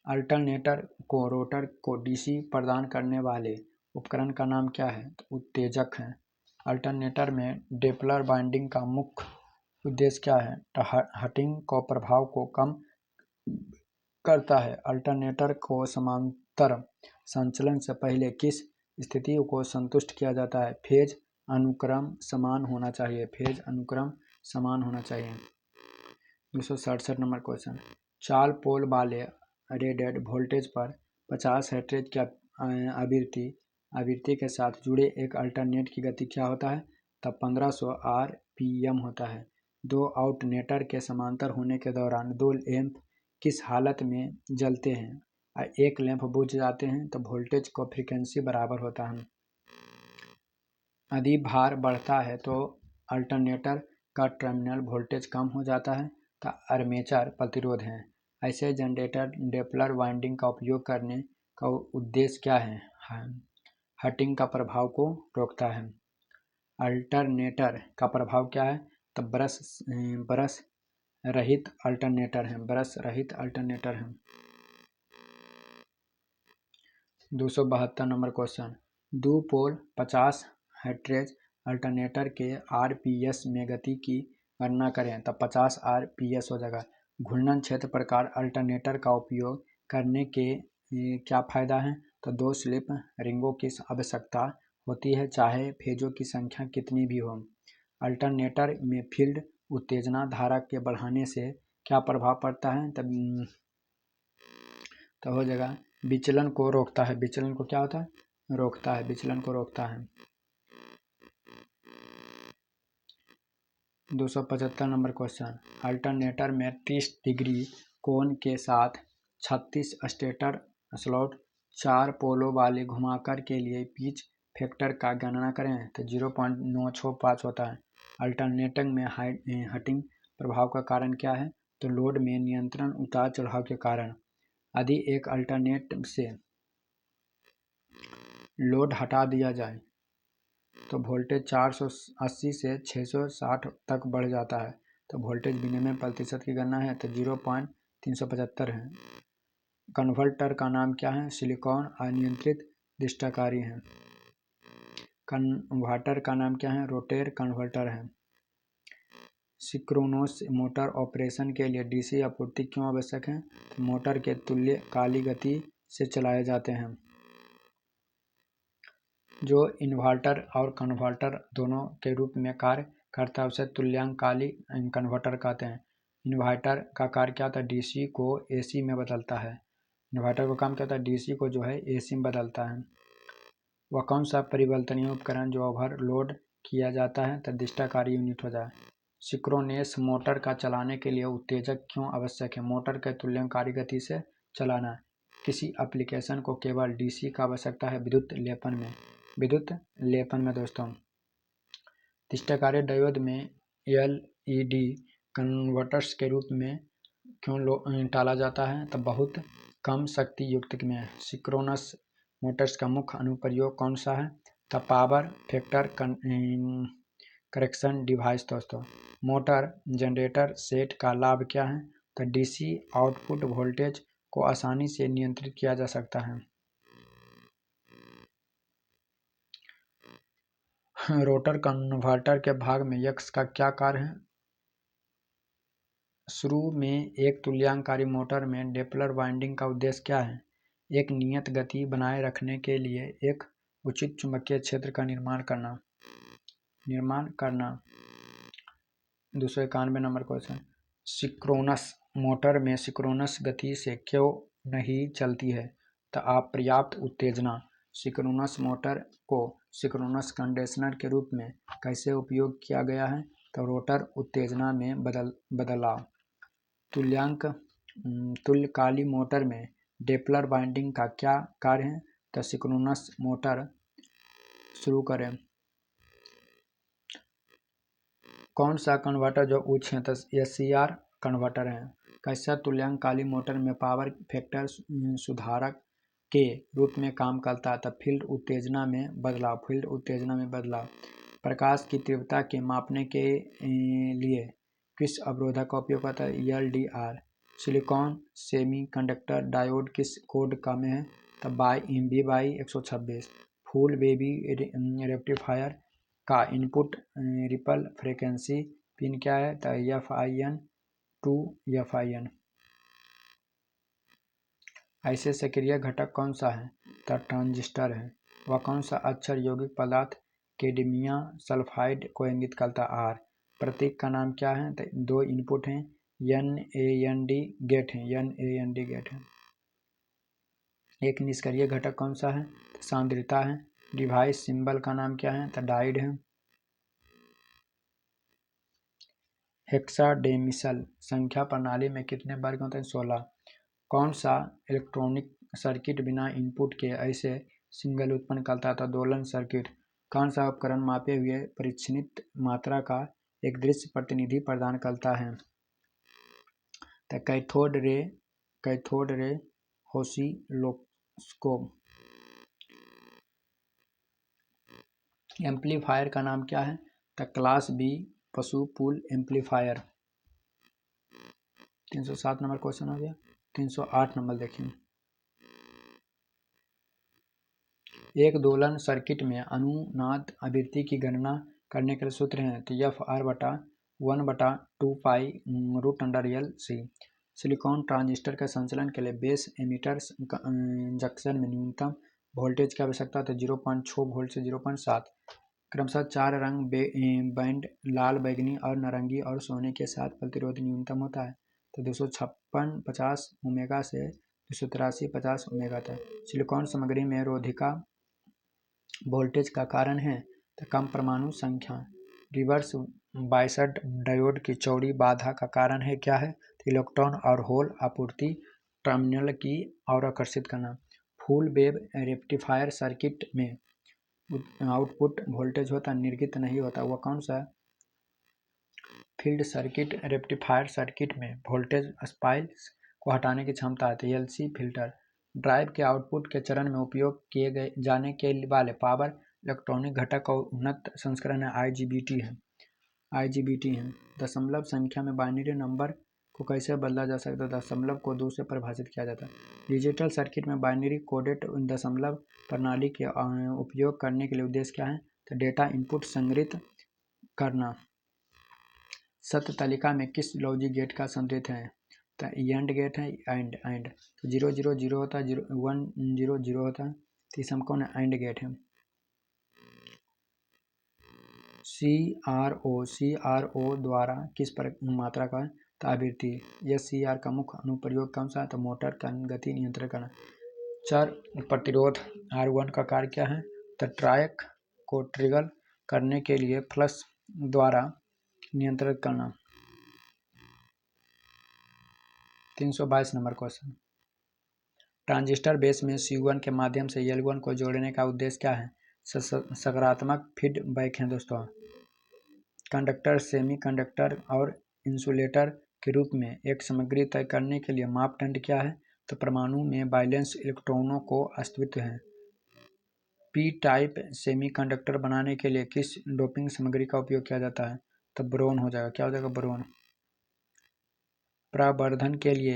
अल्टरनेटर को रोटर को DC प्रदान करने वाले उपकरण का नाम क्या है? तो उत्तेजक है। अल्टरनेटर में डेपलर वाइंडिंग का मुख्य उद्देश्य क्या है? तो हटिंग को प्रभाव को कम करता है। अल्टरनेटर को समांतर संचलन से पहले किस स्थिति को संतुष्ट किया जाता है? फेज अनुक्रम समान होना चाहिए। 267 नंबर क्वेश्चन, 4 पोल वाले रेटेड वोल्टेज पर 50 हैट्रेज की आवृत्ति के साथ जुड़े एक अल्टरनेटर की गति क्या होता है? तब 1500 RPM होता है। 2 अल्टरनेटर के समांतर होने के दौरान 2 लैंप किस हालत में जलते हैं? एक लैंप बुझ जाते हैं तो वोल्टेज को फ्रीक्वेंसी बराबर होता है। यदि भार बढ़ता है तो अल्टरनेटर का टर्मिनल वोल्टेज कम हो जाता है तो आर्मेचर प्रतिरोध है। ऐसे जनरेटर डेपलर वाइंडिंग का उपयोग करने का उद्देश्य क्या है? हटिंग का प्रभाव को रोकता है। अल्टरनेटर का प्रभाव क्या है? तो ब्रश रहित अल्टरनेटर है, ब्रश रहित अल्टरनेटर है। 272 नंबर क्वेश्चन, 2 पोल 50 हर्ट्ज अल्टरनेटर के आरपीएस में गति की गणना करें, तब 50 आरपीएस हो जाएगा। घूर्णन क्षेत्र प्रकार अल्टरनेटर का उपयोग करने के क्या फ़ायदा है? तो 2 स्लिप रिंगों की आवश्यकता होती है, चाहे फेजों की संख्या कितनी भी हो। अल्टरनेटर में फील्ड उत्तेजना धारा के बढ़ाने से क्या प्रभाव पड़ता है? तो हो जाएगा विचलन को रोकता है। विचलन को क्या होता है? रोकता है, विचलन को रोकता है। 275 नंबर क्वेश्चन, अल्टरनेटर में 30 डिग्री कोण के साथ 36 स्टेटर स्लॉट 4 पोलों वाले घुमाकर के लिए पिच फैक्टर का गणना करें, तो 0.965 होता है। अल्टरनेटर में हटिंग प्रभाव का कारण क्या है? तो लोड में नियंत्रण उतार चढ़ाव के कारण। यदि एक अल्टरनेट से लोड हटा दिया जाए तो वोल्टेज 480 से 660 तक बढ़ जाता है। तो वोल्टेज विनिमय प्रतिशत की गणना है, तो 0.375 है। कन्वर्टर का नाम क्या है? सिलिकॉन अनियंत्रित दृष्टाकारी है। कन्वर्टर का नाम क्या है? रोटेट कन्वर्टर है। सिंक्रोनस मोटर ऑपरेशन के लिए डीसी आपूर्ति क्यों आवश्यक है? तो मोटर के तुल्यकालिक गति से चलाए जाते हैं। जो इन्वर्टर और कन्वर्टर दोनों के रूप में कार्य करता है उसे तुल्यकालिक कन्वर्टर कहते हैं। इन्वर्टर का कार्य क्या होता है? डीसी को एसी में बदलता है। इन्वर्टर का काम क्या होता है? डीसी को जो है एसी में बदलता है। वह कौन सा परिवर्तनीय उपकरण जो ओवरलोड किया जाता है तो दृष्टाकारी यूनिट हो जाए। सिंक्रोनस मोटर का चलाने के लिए उत्तेजक क्यों आवश्यक है? मोटर के तुल्यकालिक गति से चलाना। किसी एप्लीकेशन को केवल डीसी का आवश्यकता है विद्युत लेपन में दोस्तों। दृष्टाकारी डायोड में एलईडी कन्वर्टर्स के रूप में क्यों टाला जाता है? तो बहुत कम शक्ति युक्त में। सिंक्रोनस मोटर्स का मुख्य अनुप्रयोग कौन सा है? तो पावर फैक्टर करेक्शन डिवाइस दोस्तों। मोटर जनरेटर सेट का लाभ क्या है? तो डीसी आउटपुट वोल्टेज को आसानी से नियंत्रित किया जा सकता है। रोटर कन्वर्टर के भाग में यक्स का क्या कार्य है? शुरू में एक तुल्यकालिक मोटर में डेप्लर वाइंडिंग का उद्देश्य क्या है? एक नियत गति बनाए रखने के लिए एक उचित चुंबकीय क्षेत्र का निर्माण करना। 291 नंबर क्वेश्चन, सिंक्रोनस मोटर में सिंक्रोनस गति से क्यों नहीं चलती है? तो अपर्याप्त उत्तेजना। सिंक्रोनस मोटर को सिंक्रोनस कंडीशनर के रूप में कैसे उपयोग किया गया है? तो रोटर उत्तेजना में बदलाव। तुल्यकालिक मोटर में डेप्लर वाइंडिंग का क्या कार्य है? तो सिंक्रोनस मोटर शुरू करें। कौन सा कन्वर्टर जो उच्च है? तो एससीआर कन्वर्टर है। कैसा तुल्यकालिक मोटर में पावर फैक्टर सुधारक के रूप में काम करता है? तो फील्ड उत्तेजना में बदलाव। प्रकाश की तीव्रता के मापने के लिए किस अवरोधक का उपयोग होता है? एलडीआर। सिलिकॉन सेमीकंडक्टर डायोड किस कोड का में है? तो BY126। फुल बेबी रेक्टिफायर का इनपुट रिपल फ्रीक्वेंसी पिन क्या है? तो FIN 2 FIN। ऐसे सक्रिय घटक कौन सा है? तो ट्रांजिस्टर है। वह कौन सा अक्षर यौगिक पदार्थ कैडमियम सल्फाइड को इंगित करता है? आर। प्रतीक का नाम क्या है? तो 2 इनपुट हैं, NAND गेट है। एक निष्क्रिय घटक कौन सा है? तो सांद्रता है। डिवाइस सिंबल का नाम क्या है? तो डायोड है। हेक्साडेसिमल संख्या प्रणाली में कितने वर्ग होते हैं? 16। कौन सा इलेक्ट्रॉनिक सर्किट बिना इनपुट के ऐसे सिग्नल उत्पन्न करता है? तो दोलन सर्किट। कौन सा उपकरण मापे हुए परिक्षणित मात्रा का एक दृश्य प्रतिनिधि प्रदान करता है? तो कैथोड रे ऑसिलोस्कोप। एम्पलीफायर का नाम क्या है? तो क्लास बी पशु पुल एम्पलीफायर। 307 नंबर क्वेश्चन हो गया। 308 नंबर देखिए। एक दोलन सर्किट में अनुनाद आवृत्ति की गणना करने के लिए सूत्र हैं तो एफ आर बटा 1/2 pi root under L C. Silicon transistor के संचालन के लिए बेस एमिटर जंक्शन में न्यूनतम वोल्टेज की आवश्यकता तो 0.6 वोल्ट से 0.7। क्रमशः 4 रंग बैंड लाल, बैगनी और नारंगी और सोने के साथ प्रतिरोध न्यूनतम होता है तो 256 50 ओमेगा से 283 50 ओमेगा तक। सिलिकॉन सामग्री में रोधिका वोल्टेज का कारण है तो कम परमाणु संख्या। रिवर्स बायस्ड डायोड की चौड़ी बाधा का कारण है क्या है? तो इलेक्ट्रॉन और होल आपूर्ति टर्मिनल की ओर आकर्षित करना। फुल वेव रेक्टिफायर सर्किट में आउटपुट वोल्टेज होता निर्गत नहीं होता, वह कौन सा? फील्ड सर्किट रेक्टिफायर सर्किट में वोल्टेज स्पाइक्स को हटाने की क्षमता है तो एलसी फिल्टर। ड्राइव के आउटपुट के चरण में उपयोग किए जाने के वाले पावर इलेक्ट्रॉनिक घटक का उन्नत संस्करण है आईजीबीटी है। दशमलव संख्या में बाइनरी नंबर को कैसे बदला जा सकता है? दशमलव को 2 से परिभाषित किया जाता है। डिजिटल सर्किट में बाइनरी कोडेड दशमलव प्रणाली के उपयोग करने के लिए उद्देश्य क्या है? तो डेटा इनपुट संग्रहित करना। सत्य तालिका में किस लॉजिक गेट का सम्मिलित है? तो एंड गेट है, एंड तो 0 0 0 होता है, 1 0 0 होता है, तो इसमें कौन है? एंड गेट है। CRO द्वारा किस मात्रा का तो आवृत्ति। SCR का मुख्य अनुप्रयोग कौन सा है? तो मोटर का गति नियंत्रण करना। चर प्रतिरोध R1 का कार्य क्या है? तो ट्रैक को ट्रिगर करने के लिए फ्लश द्वारा नियंत्रित करना। 322 नंबर क्वेश्चन। ट्रांजिस्टर बेस में C1 के माध्यम से L1 को जोड़ने का उद्देश्य क्या है? सकारात्मक फीडबैक है दोस्तों। कंडक्टर, सेमी कंडक्टर और इंसुलेटर के रूप में एक सामग्री तय करने के लिए मापदंड क्या है? तो परमाणु में वैलेंस इलेक्ट्रॉनों को अस्तित्व है। पी टाइप सेमीकंडक्टर बनाने के लिए किस डोपिंग सामग्री का उपयोग किया जाता है? तो बोरोन हो जाएगा। क्या हो जाएगा? बोरोन। प्रवर्धन के लिए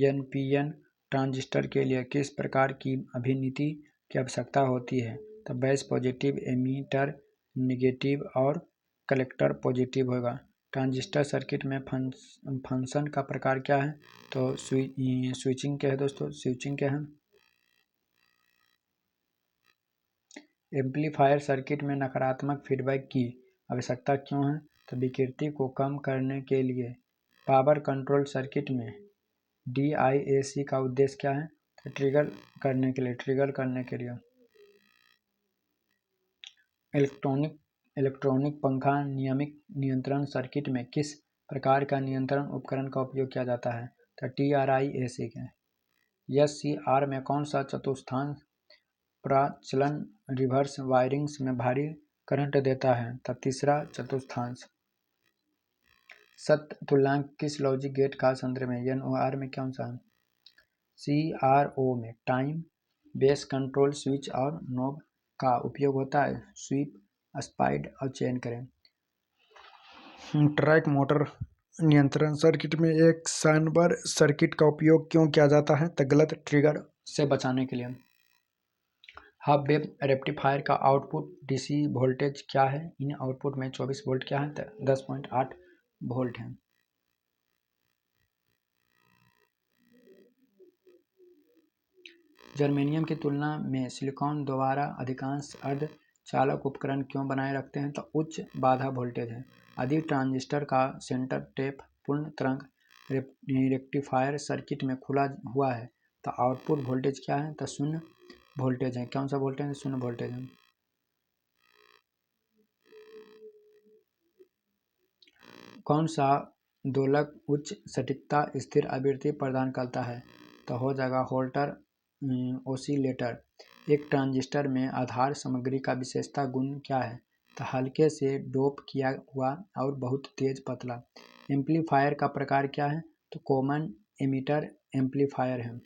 एनपीएन ट्रांजिस्टर के लिए किस प्रकार की अभिनीति की आवश्यकता होती है? तो बेस पॉजिटिव, एमिटर नेगेटिव और कलेक्टर पॉजिटिव होगा। ट्रांजिस्टर सर्किट में फंक्शन का प्रकार क्या है? तो स्विचिंग के है दोस्तों, स्विचिंग के है। एम्पलीफायर सर्किट में नकारात्मक फीडबैक की आवश्यकता क्यों है? तो विकृति को कम करने के लिए। पावर कंट्रोल सर्किट में DIAC का उद्देश्य क्या है? तो ट्रिगर करने के लिए। इलेक्ट्रॉनिक पंखा नियमित नियंत्रण सर्किट में किस प्रकार का नियंत्रण उपकरण का उपयोग किया जाता है? तो TRIAC के। SCR में कौन सा चतुर्थांश प्रचलन रिवर्स वायरिंग्स में भारी करंट देता है? तो तीसरा चतुर्थांश। सत्य तुल्यांक किस लॉजिक गेट का संदर्भ है? NOR में कौन सा है? CRO में टाइम बेस कंट्रोल स्विच और नॉब का उपयोग होता है। स्वीप, स्पाइड और चेन करें। ट्रैक मोटर नियंत्रण सर्किट में एक साइनबार सर्किट का उपयोग क्यों किया जाता है? तो गलत ट्रिगर से बचाने के लिए। हाफ वेव रेक्टिफायर का आउटपुट DC वोल्टेज क्या है? इन आउटपुट में 24 वोल्ट क्या है? तो 10.8 वोल्ट है। जर्मेनियम की तुलना में सिलिकॉन द्वारा अधिकांश अर्धचालक उपकरण क्यों बनाए रखते हैं? तो उच्च बाधा वोल्टेज है। अधिक ट्रांजिस्टर का सेंटर टैप पूर्ण तरंग रेक्टिफायर सर्किट में खुला हुआ है तो आउटपुट वोल्टेज क्या है? तो 0 वोल्टेज है। कौन सा वोल्टेज है? 0 वोल्टेज है। कौन सा दोलक उच्च सटीकता स्थिर आवृत्ति प्रदान करता है? तो हो जाएगा होल्टर ओसिलेटर। एक ट्रांजिस्टर में आधार सामग्री का विशेषता गुण क्या है? तो हल्के से डोप किया हुआ और बहुत तेज पतला। एम्पलीफायर का प्रकार क्या है? तो कॉमन एमिटर एम्पलीफायर है।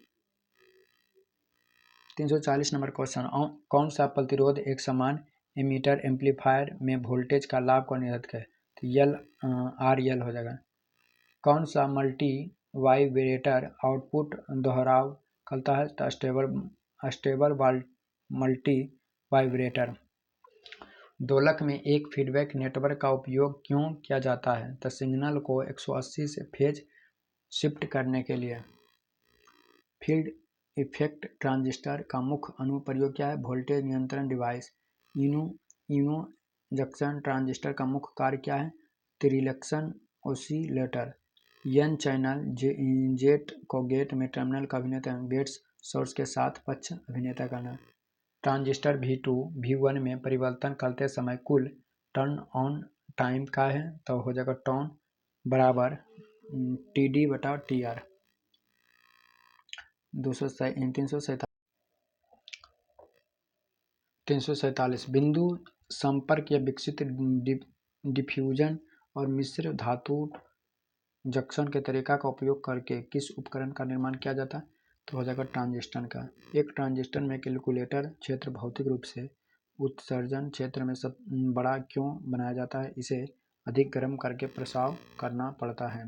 340 नंबर क्वेश्चन। कौन सा प्रतिरोध एक समान एमीटर एम्पलीफायर में वोल्टेज का लाभ को निर्धारित करें, तो यल RL हो जाएगा। कौन सा मल्टी वाइब्रेटर आउटपुट दोहराव करता है, तो स्टेबल मल्टी वाइब्रेटर। दोलक में एक फीडबैक नेटवर्क का उपयोग क्यों किया जाता है, तो सिग्नल को 180 से फेज शिफ्ट करने के लिए। फील्ड इफेक्ट ट्रांजिस्टर का मुख्य अनुप्रयोग क्या है, वोल्टेज नियंत्रण डिवाइस। यूनो जंक्शन ट्रांजिस्टर का मुख्य कार्य क्या है, त्रिलक्षण ओसिलेटर। एन चैनल जेट को गेट में टर्मिनल का अभिनेता गेट्स सोर्स के साथ पक्ष अभिनेता करना। ट्रांजिस्टर V2 V1 में परिवर्तन करते समय कुल टर्न ऑन टाइम का है, तो हो जाएगा टर्न बराबर TD/TR। 347 बिंदु संपर्क या विकसित डिफ्यूजन और मिश्र धातु जंक्शन के तरीका का उपयोग करके किस उपकरण का निर्माण किया जाता है, तो हो जाएगा ट्रांजिस्टर का। एक ट्रांजिस्टर में कैलकुलेटर क्षेत्र भौतिक रूप से उत्सर्जन क्षेत्र में सब बड़ा क्यों बनाया जाता है, इसे अधिक गर्म करके प्रसाव करना पड़ता है।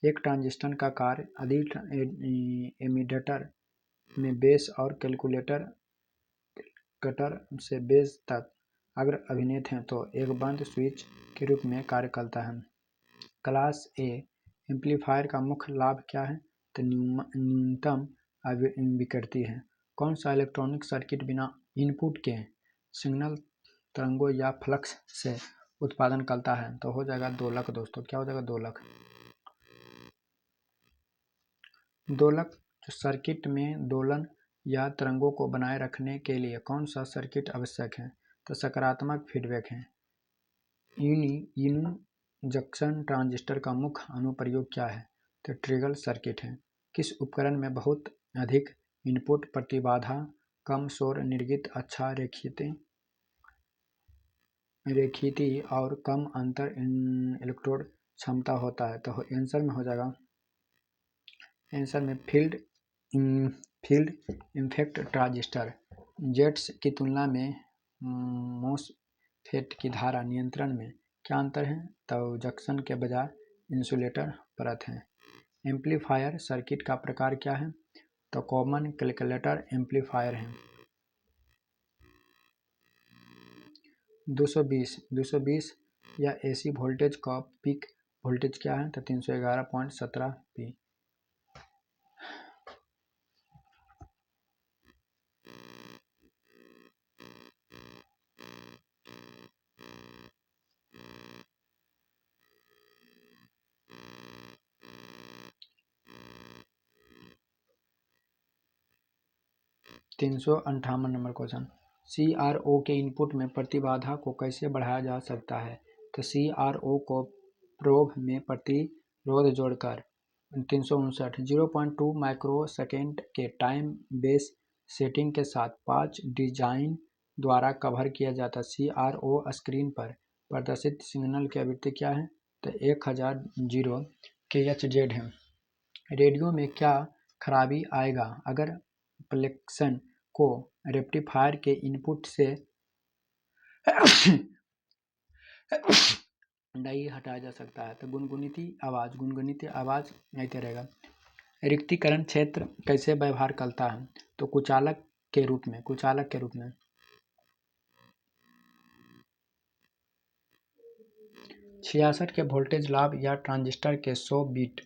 एक ट्रांजिस्टर का कार्य अधिक एमीटर में बेस और कैलकुलेटर कटर से बेस तक अगर अभिनेत हैं तो एक बंद स्विच के रूप में कार्य करता है। क्लास ए एम्पलीफायर का मुख्य लाभ क्या है, तो न्यूनतम विकृति है। कौन सा इलेक्ट्रॉनिक सर्किट बिना इनपुट के सिग्नल तरंगों या फ्लक्स से उत्पादन करता है, तो हो जाएगा दोलक। दोस्तों क्या हो जाएगा, दोलक। दोलक सर्किट में दोलन या तरंगों को बनाए रखने के लिए कौन सा सर्किट आवश्यक है, तो सकारात्मक फीडबैक है। यूनी जंक्शन ट्रांजिस्टर का मुख्य अनुप्रयोग क्या है, तो ट्रिगर सर्किट है। किस उपकरण में बहुत अधिक इनपुट प्रतिबाधा, कम शोर निर्गत, अच्छा रेखीयता और कम अंतर इलेक्ट्रोड क्षमता होता है, तो आंसर में हो जाएगा, आंसर में फील्ड इफेक्ट ट्रांजिस्टर। जेट्स की तुलना में मोसफेट की धारा नियंत्रण में क्या अंतर है, तो जंक्शन के बजाय इंसुलेटर परत है। एम्पलीफायर सर्किट का प्रकार क्या है, तो कॉमन कैलकुलेटर एम्पलीफायर है। 220 या AC वोल्टेज का पीक वोल्टेज क्या है, तो 311.17 p। नंबर क्वेश्चन, CRO के इनपुट में प्रतिबाधा को कैसे बढ़ाया जा सकता है, तो CRO को प्रोब में प्रतिरोध जोड़कर 0.2 माइक्रोसेकेंड के टाइम बेस सेटिंग के साथ 5 डिजाइन द्वारा कवर किया जाता है। CRO स्क्रीन पर प्रदर्शित सिग्नल की आवृत्ति क्या है, तो 1000 kHz है। रेडियो में क्या खराबी आएगा अगर प्लेक्सन को रेक्टिफायर के इनपुट से नहीं हटाया जा सकता है, तो गुनगुनीती आवाज आते रहेगा। रिक्तीकरण क्षेत्र कैसे व्यवहार करता है, तो कुचालक के रूप में 66 के वोल्टेज लाभ या ट्रांजिस्टर के 100 बिट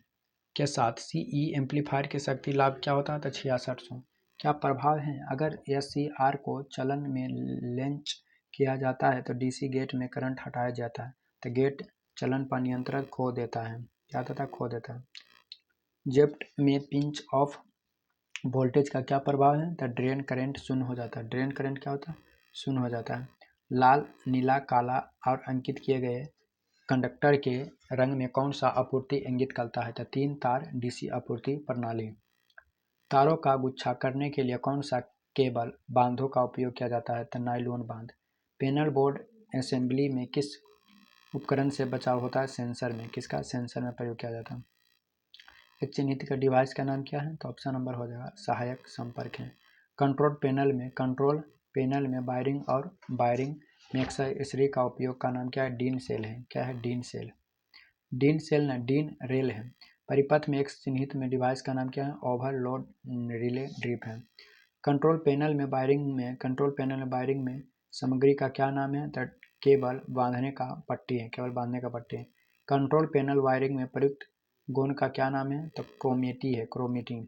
के साथ CE एम्पलीफायर की शक्ति लाभ क्या होता है, तो 6600। क्या प्रभाव है अगर SCR को चलन में लॉन्च किया जाता है, तो DC गेट में करंट हटाया जाता है, तो गेट चलन पर नियंत्रण खो देता है, क्या होता खो देता है। जेट में पिंच ऑफ वोल्टेज का क्या प्रभाव है, तो ड्रेन करंट शून्य हो जाता है। ड्रेन करंट क्या होता है, शून्य हो जाता है। लाल, नीला, काला और अंकित किए गए कंडक्टर के रंग में कौन सा आपूर्ति इंगित करता है, तो 3 तार DC आपूर्ति प्रणाली। तारों का गुच्छा करने के लिए कौन सा केबल बांधों का उपयोग किया जाता है, तो नायलॉन बांध। पैनल बोर्ड असेंबली में किस उपकरण से बचाव होता है, सेंसर में। किसका, सेंसर में प्रयोग किया जाता है। एक चिन्हित का डिवाइस का नाम क्या है, तो ऑप्शन नंबर हो जाएगा सहायक संपर्क है। कंट्रोल पैनल पैनल में वायरिंग और वायरिंग में एक्सेसरी का उपयोग का नाम क्या है? डीन सेल है। क्या है? Dean cell. डीन सेल न डीन रेल है। परिपथ में X चिन्हित में डिवाइस का नाम क्या है? ओवरलोड रिले ड्रिप है। कंट्रोल पैनल में वायरिंग में सामग्री का क्या नाम है? तो केबल बांधने का पट्टी है। केबल बांधने का पट्टी है। कंट्रोल पैनल वायरिंग में प्रयुक्त गोंद का क्या नाम है? तो क्रोमेटी है। क्रोमेटी।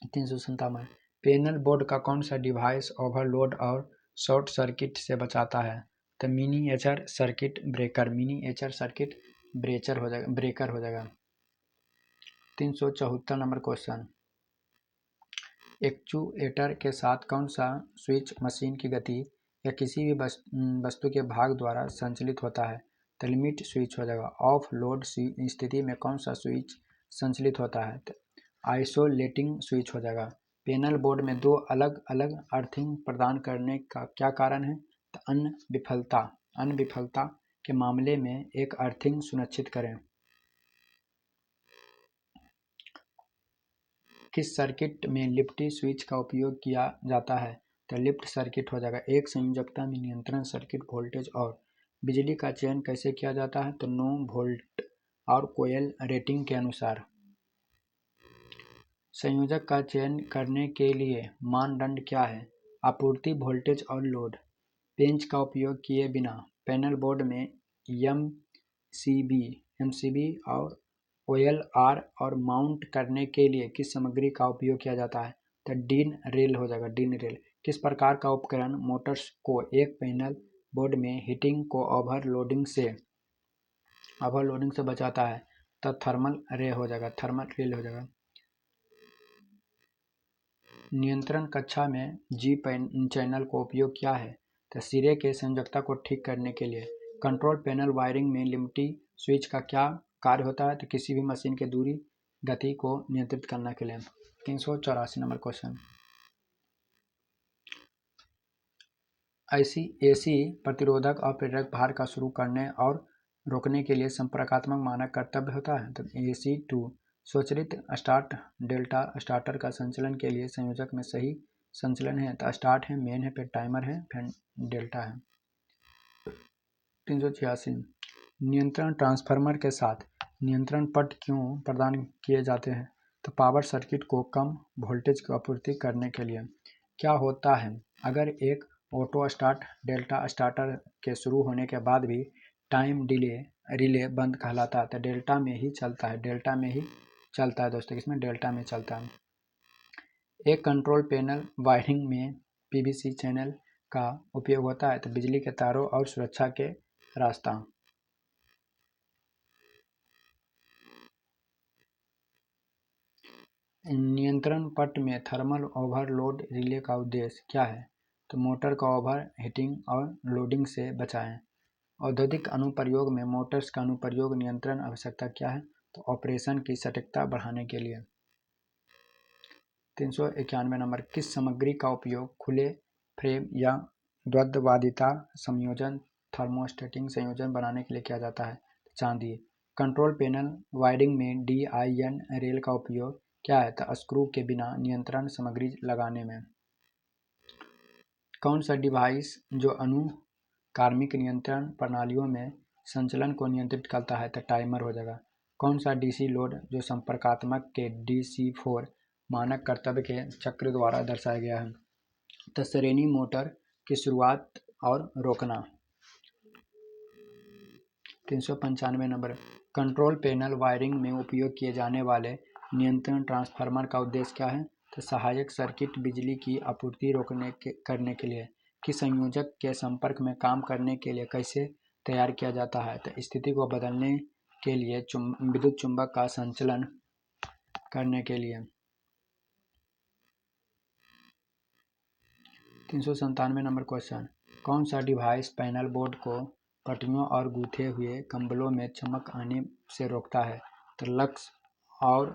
357। पैनल बोर्ड का कौन सा डिवाइस ओवरलोड और शॉर्ट सर्किट से बचाता है? तो miniature circuit breaker. Miniature circuit breaker हो जाएगा। 374 नंबर क्वेश्चन। एक्चुएटर के साथ कौन सा स्विच मशीन की गति या किसी भी वस्तु के भाग द्वारा संचालित होता है? तो लिमिट स्विच हो जाएगा। ऑफ लोड स्थिति में कौन सा स्विच संचालित होता है? तो आइसोलेटिंग स्विच हो जाएगा। पैनल बोर्ड में दो अलग अलग अर्थिंग प्रदान करने का क्या कारण है? तो अन्य विफलता के मामले में एक अर्थिंग सुनिश्चित करें। किस सर्किट में लिफ्टी स्विच का उपयोग किया जाता है? तो लिफ्ट सर्किट हो जाएगा। एक संयोजकता में नियंत्रण सर्किट वोल्टेज और बिजली का चयन कैसे किया जाता है? तो 9 वोल्ट और कोयल रेटिंग के अनुसार। संयोजक का चयन करने के लिए मानदंड क्या है? आपूर्ति वोल्टेज और लोड। पेंच का उपयोग किए बिना पैनल बोर्ड में एमसीबी और OLR और माउंट करने के लिए किस सामग्री का उपयोग किया जाता है? तो डीन रेल हो जाएगा। Dean rail. किस प्रकार का उपकरण मोटर्स को एक पैनल बोर्ड में हीटिंग को ओवरलोडिंग से बचाता है? तो थर्मल रे हो जाएगा। थर्मल रेल हो जाएगा। नियंत्रण कक्षा में जी चैनल को उपयोग किया है? तो सिरे के संयोजकता को ठीक करने के लिए। कंट्रोल पैनल वायरिंग में लिमिटी स्विच का क्या कार्य होता है? तो किसी भी मशीन के दूरी गति को नियंत्रित करने के लिए। 384 नंबर क्वेश्चन। एसी प्रतिरोधक और प्रेरक भार का शुरू करने और रोकने के लिए संपर्कात्मक मानक कर्तव्य होता है? तो AC2। स्वचालित स्टार्ट डेल्टा स्टार्टर का संचालन के लिए संयोजक में सही संचालन है? तो स्टार्ट है, मेन है, फिर टाइमर है, फिर डेल्टा है। 386। नियंत्रण ट्रांसफार्मर के साथ नियंत्रण पट क्यों प्रदान किए जाते हैं? तो पावर सर्किट को कम वोल्टेज की आपूर्ति करने के लिए। क्या होता है अगर एक ऑटो स्टार्ट डेल्टा स्टार्टर के शुरू होने के बाद भी टाइम रिले बंद कहलाता है? तो डेल्टा में ही चलता है। डेल्टा में ही चलता है दोस्तों। इसमें डेल्टा में चलता है। एक कंट्रोल पैनल वायरिंग में PVC चैनल का उपयोग होता है? तो बिजली के तारों और सुरक्षा के रास्ता। नियंत्रण पट में थर्मल ओवरलोड रिले का उद्देश्य क्या है? तो मोटर का ओवर हीटिंग और लोडिंग से बचाएं। औद्योगिक अनुप्रयोग में मोटर्स का अनुप्रयोग नियंत्रण आवश्यकता क्या है? तो ऑपरेशन की सटीकता बढ़ाने के लिए। 391 नंबर। किस सामग्री का उपयोग खुले फ्रेम या द्वैतवादिता संयोजन थर्मोस्टेटिंग संयोजन बनाने के लिए किया जाता है? चांदी। कंट्रोल पैनल वायरिंग में DIN रेल का उपयोग क्या है? तो स्क्रू के बिना नियंत्रण सामग्री लगाने में। कौन सा डिवाइस जो अनुक्रमिक नियंत्रण प्रणालियों में संचालन को नियंत्रित करता है? तो टाइमर हो जाएगा। कौन सा DC लोड जो संपर्कात्मक के DC4 मानक कर्तव्य के चक्र द्वारा दर्शाया गया है? तो श्रेणी मोटर की शुरुआत और रोकना। 395 नंबर। कंट्रोल पैनल वायरिंग में उपयोग किए जाने वाले नियंत्रण ट्रांसफार्मर का उद्देश्य क्या है? तो सहायक सर्किट बिजली की आपूर्ति करने के लिए। किस संयोजक के संपर्क में काम करने के लिए कैसे तैयार किया जाता है? तो स्थिति को बदलने के लिए विद्युत चुंबक का संचालन करने के लिए। 397 नंबर क्वेश्चन। कौन सा डिवाइस पैनल बोर्ड को पट्टियों और गूंथे हुए कंबलों में चमक आने से रोकता है? तो लक्स और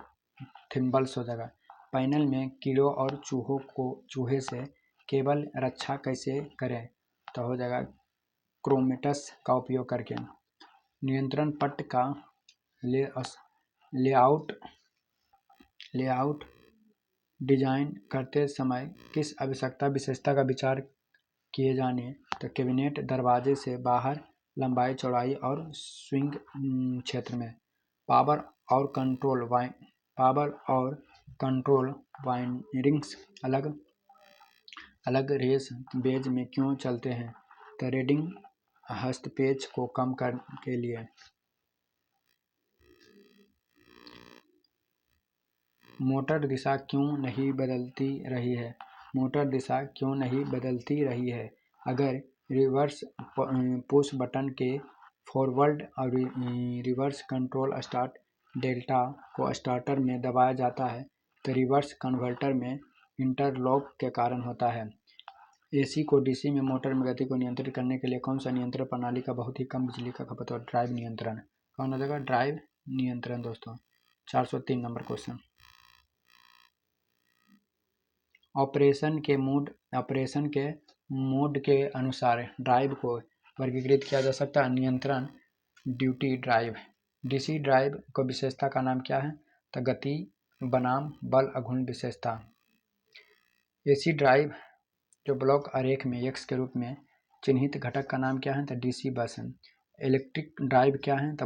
थिम्बल्स हो जाएगा। पैनल में कीड़ों और चूहे से केबल रक्षा कैसे करें? तो हो जाएगा क्रोमेटस का उपयोग करके। नियंत्रण पट का लेआउट डिजाइन करते समय किस आवश्यकता विशेषता का विचार किए जाने? तो कैबिनेट दरवाजे से बाहर, लंबाई चौड़ाई और स्विंग क्षेत्र में। पावर और कंट्रोल वायरिंग्स अलग अलग रेस बेज में क्यों चलते हैं? तो रीडिंग हस्तपेच को कम करने के लिए। मोटर दिशा क्यों नहीं बदलती रही है? मोटर दिशा क्यों नहीं बदलती रही है? अगर रिवर्स पुश बटन के फॉरवर्ड और रिवर्स कंट्रोल स्टार्ट डेल्टा को स्टार्टर में दबाया जाता है तो रिवर्स कन्वर्टर में इंटरलॉक के कारण होता है। एसी को डीसी में मोटर में गति को नियंत्रित करने के लिए कौन सा नियंत्रण प्रणाली का बहुत ही कम बिजली का खपत और ड्राइव नियंत्रण? कौन हो जाएगा? ड्राइव नियंत्रण दोस्तों। 403 नंबर क्वेश्चन। ऑपरेशन के मोड के अनुसार ड्राइव को वर्गीकृत किया जा सकता है। नियंत्रण ड्यूटी ड्राइव। डीसी ड्राइव को विशेषता का नाम क्या है? तो गति बनाम बल अघूर्ण विशेषता। एसी ड्राइव जो ब्लॉक आरेख में एक्स के रूप में चिन्हित घटक का नाम क्या है? तो डीसी बस है। इलेक्ट्रिक ड्राइव क्या है? तो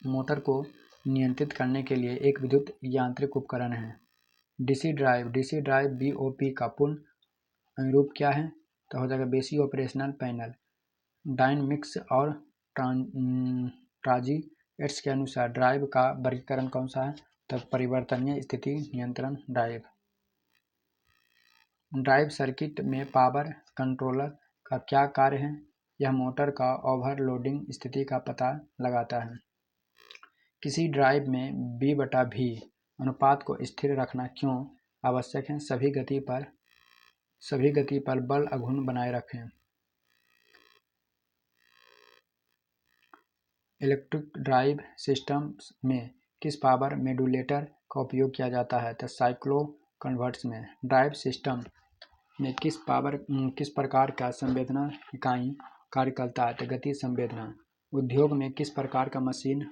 मोटर को नियंत्रित करने के लिए एक विद्युत यांत्रिक उपकरण है। डीसी ड्राइव बीओपी का पूर्ण रूप क्या है? तो हो जाएगा बेसिक ऑपरेशनल पैनल। डायनेमिक्स और ट्रांजिएंट्स के अनुसार ड्राइव का वर्गीकरण कौन सा है? तो परिवर्तनीय स्थिति नियंत्रण ड्राइव। ड्राइव सर्किट में पावर कंट्रोलर का क्या कार्य है? यह मोटर का ओवरलोडिंग स्थिति का पता लगाता है। किसी ड्राइव में V/V अनुपात को स्थिर रखना क्यों आवश्यक है? सभी गति पर बल अघूर्ण बनाए रखें। इलेक्ट्रिक ड्राइव सिस्टम में किस पावर मॉड्यूलेटर का उपयोग किया जाता है? तो साइक्लो कन्वर्टर्स में। ड्राइव सिस्टम में किस प्रकार का संवेदना इकाई कार्य करता है? तो गति संवेदना। उद्योग में किस प्रकार का machine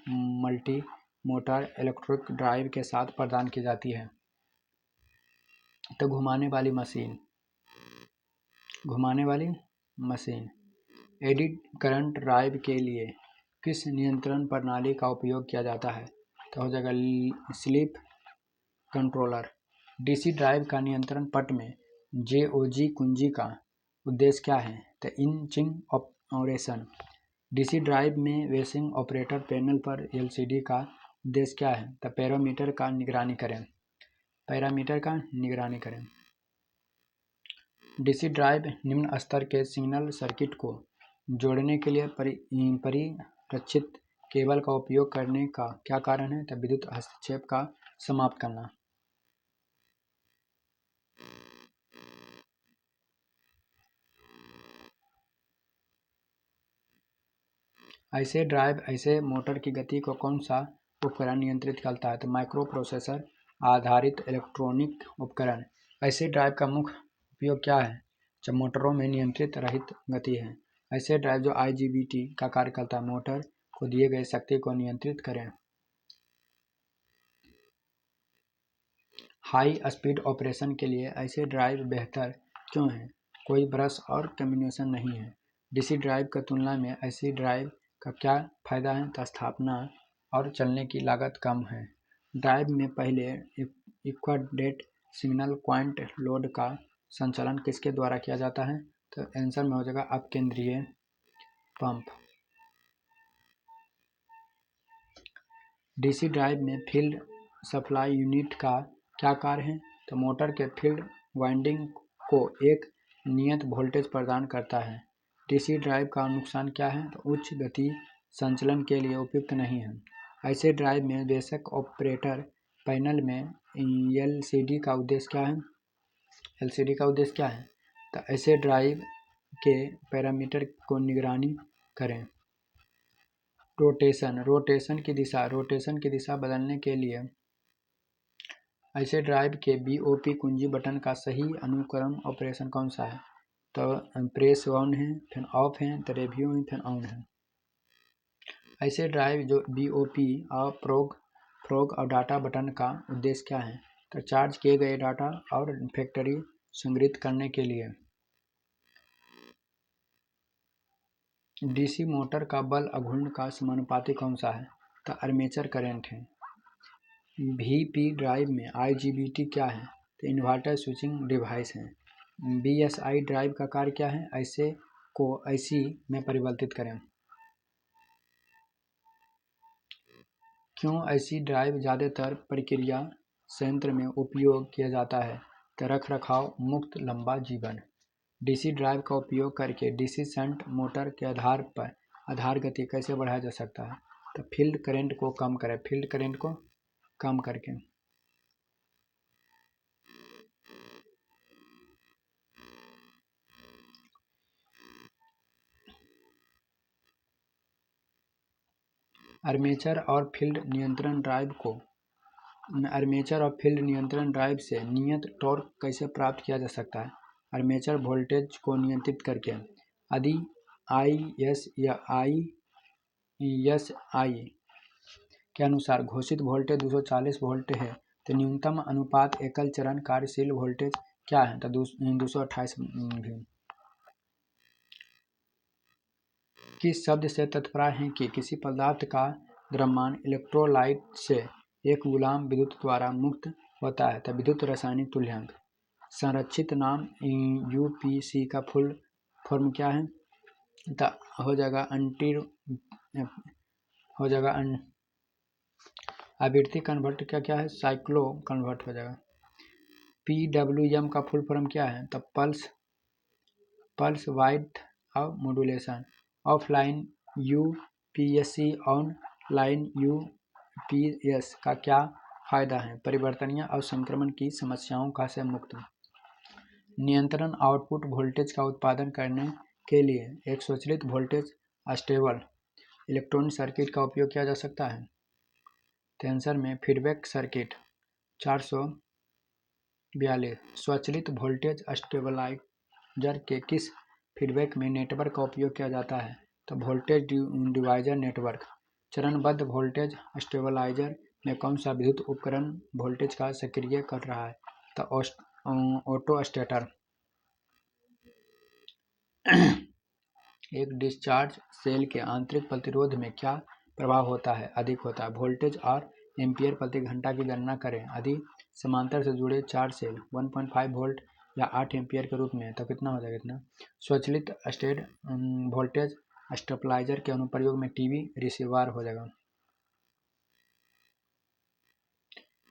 multi motor electric drive के साथ प्रदान की जाती है? तो घुमाने वाली मशीन। एडी करंट ड्राइव के लिए किस नियंत्रण प्रणाली का उपयोग किया जाता है? तो हो जाएगा स्लीप कंट्रोलर। डीसी ड्राइव का नियंत्रण पट में JOG कुंजी का उद्देश्य क्या है? तो इंचिंग ऑपरेशन। डीसी ड्राइव में वेसिंग ऑपरेटर पैनल पर LCD का उद्देश्य क्या है? तो पैरामीटर का निगरानी करें। डीसी ड्राइव निम्न स्तर के सिग्नल सर्किट को जोड़ने के लिए परिरक्षित केबल का उपयोग करने का क्या कारण है? तो विद्युत हस्तक्षेप का समाप्त करना। ऐसे मोटर की गति को कौन सा उपकरण नियंत्रित करता है? तो माइक्रो प्रोसेसर आधारित इलेक्ट्रॉनिक उपकरण। ऐसे ड्राइव का मुख्य उपयोग क्या है? जब मोटरों में नियंत्रित रहित गति है। ऐसे ड्राइव जो IGBT का कार्य करता है, मोटर को दिए गए शक्ति को नियंत्रित करें। हाई स्पीड ऑपरेशन के लिए ऐसे ड्राइव बेहतर क्यों हैं? कोई ब्रश और कम्युनिकेशन नहीं है। डीसी ड्राइव की तुलना में ऐसी ड्राइव का क्या फायदा है? तो स्थापना और चलने की लागत कम है। ड्राइव में पहले इक्वाड्रेट सिग्नल पॉइंट लोड का संचालन किसके द्वारा किया जाता है? तो आंसर में हो जाएगा अपकेंद्रीय पंप। डीसी ड्राइव में फील्ड सप्लाई यूनिट का क्या कार्य है? तो मोटर के फील्ड वाइंडिंग को एक नियत वोल्टेज प्रदान करता है। डीसी ड्राइव का नुकसान क्या है? तो उच्च गति संचालन के लिए उपयुक्त नहीं है। ऐसे ड्राइव में बेसिक ऑपरेटर पैनल में LCD का उद्देश्य क्या है? तो ऐसे ड्राइव के पैरामीटर को निगरानी करें। रोटेशन की दिशा बदलने के लिए ऐसे ड्राइव के BOP कुंजी बटन का सही अनुक्रम ऑपरेशन कौन सा है? तो प्रेस ऑन है, फिर ऑफ है, तो रिव्यू है, फिर ऑन है। ऐसे ड्राइव जो BOP और प्रोग और डाटा बटन का उद्देश्य क्या है? तो चार्ज किए गए डाटा और फैक्टरी संग्रहित करने के लिए। डीसी मोटर का बल अघूर्ण का समानुपाती कौन सा है? तो आर्मेचर करंट है। वीपी ड्राइव में आईजीबीटी क्या है? तो इन्वर्टर स्विचिंग डिवाइस है। बीएसआई ड्राइव का कार्य क्या है? ऐसे को ऐसी में परिवर्तित करें। क्यों ऐसी ड्राइव ज़्यादातर प्रक्रिया संयंत्र में उपयोग किया जाता है? तो रख रखाव मुक्त लंबा जीवन। डीसी ड्राइव का उपयोग करके डीसी शंट मोटर के आधार पर आधार गति कैसे बढ़ाया जा सकता है? तो फील्ड करंट को कम करें, फील्ड करंट को कम करके। आर्मेचर और फील्ड नियंत्रण ड्राइव से नियत टॉर्क कैसे प्राप्त किया जा सकता है? आर्मेचर वोल्टेज को नियंत्रित करके। यदि IS या ISI के अनुसार घोषित वोल्टेज 240 वोल्ट है तो न्यूनतम अनुपात एकल चरण कार्यशील वोल्टेज क्या है? तो 228 भी। किस शब्द से तात्पर्य है कि किसी पदार्थ का द्रव्यमान इलेक्ट्रोलाइट से एक गुलाम विद्युत द्वारा मुक्त होता है? तो विद्युत रासायनिक तुल्यांक। संरक्षित नाम UPC का फुल फॉर्म क्या है? तो हो जाएगा आवृत्ति कन्वर्ट क्या है? साइक्लो कन्वर्ट हो जाएगा। PWM का फुल फॉर्म क्या है? तो pulse wide of modulation. Offline UPSC online UPS का क्या फायदा है? परिवर्तनीय और संक्रमण की समस्याओं का से मुक्त। नियंत्रण आउटपुट वोल्टेज का उत्पादन करने के लिए एक स्वचालित वोल्टेज स्टेबल इलेक्ट्रॉनिक सर्किट का उपयोग किया जा सकता है। तो आंसर में फीडबैक सर्किट 442। स्वचालित वोल्टेज स्टेबलाइजर के किस फीडबैक में नेटवर्क का उपयोग किया जाता है? तो वोल्टेज डिवाइजर नेटवर्क। चरणबद्ध वोल्टेज स्टेबलाइजर में कौन सा विद्युत उपकरण वोल्टेज का सक्रिय कर रहा है? तो ऑटो स्टेटर। एक डिस्चार्ज सेल के आंतरिक प्रतिरोध में क्या प्रभाव होता है? अधिक होता है। वोल्टेज और एम्पियर प्रति घंटा की गणना करें। यदि समांतर से जुड़े 4 सेल 1.5 वोल्ट या 8 एम्पियर के रूप में तो कितना हो जाएगा? इतना। स्वचालित स्टेट वोल्टेज स्टेबलाइजर के अनुप्रयोग में टीवी रिसीवर हो जाएगा।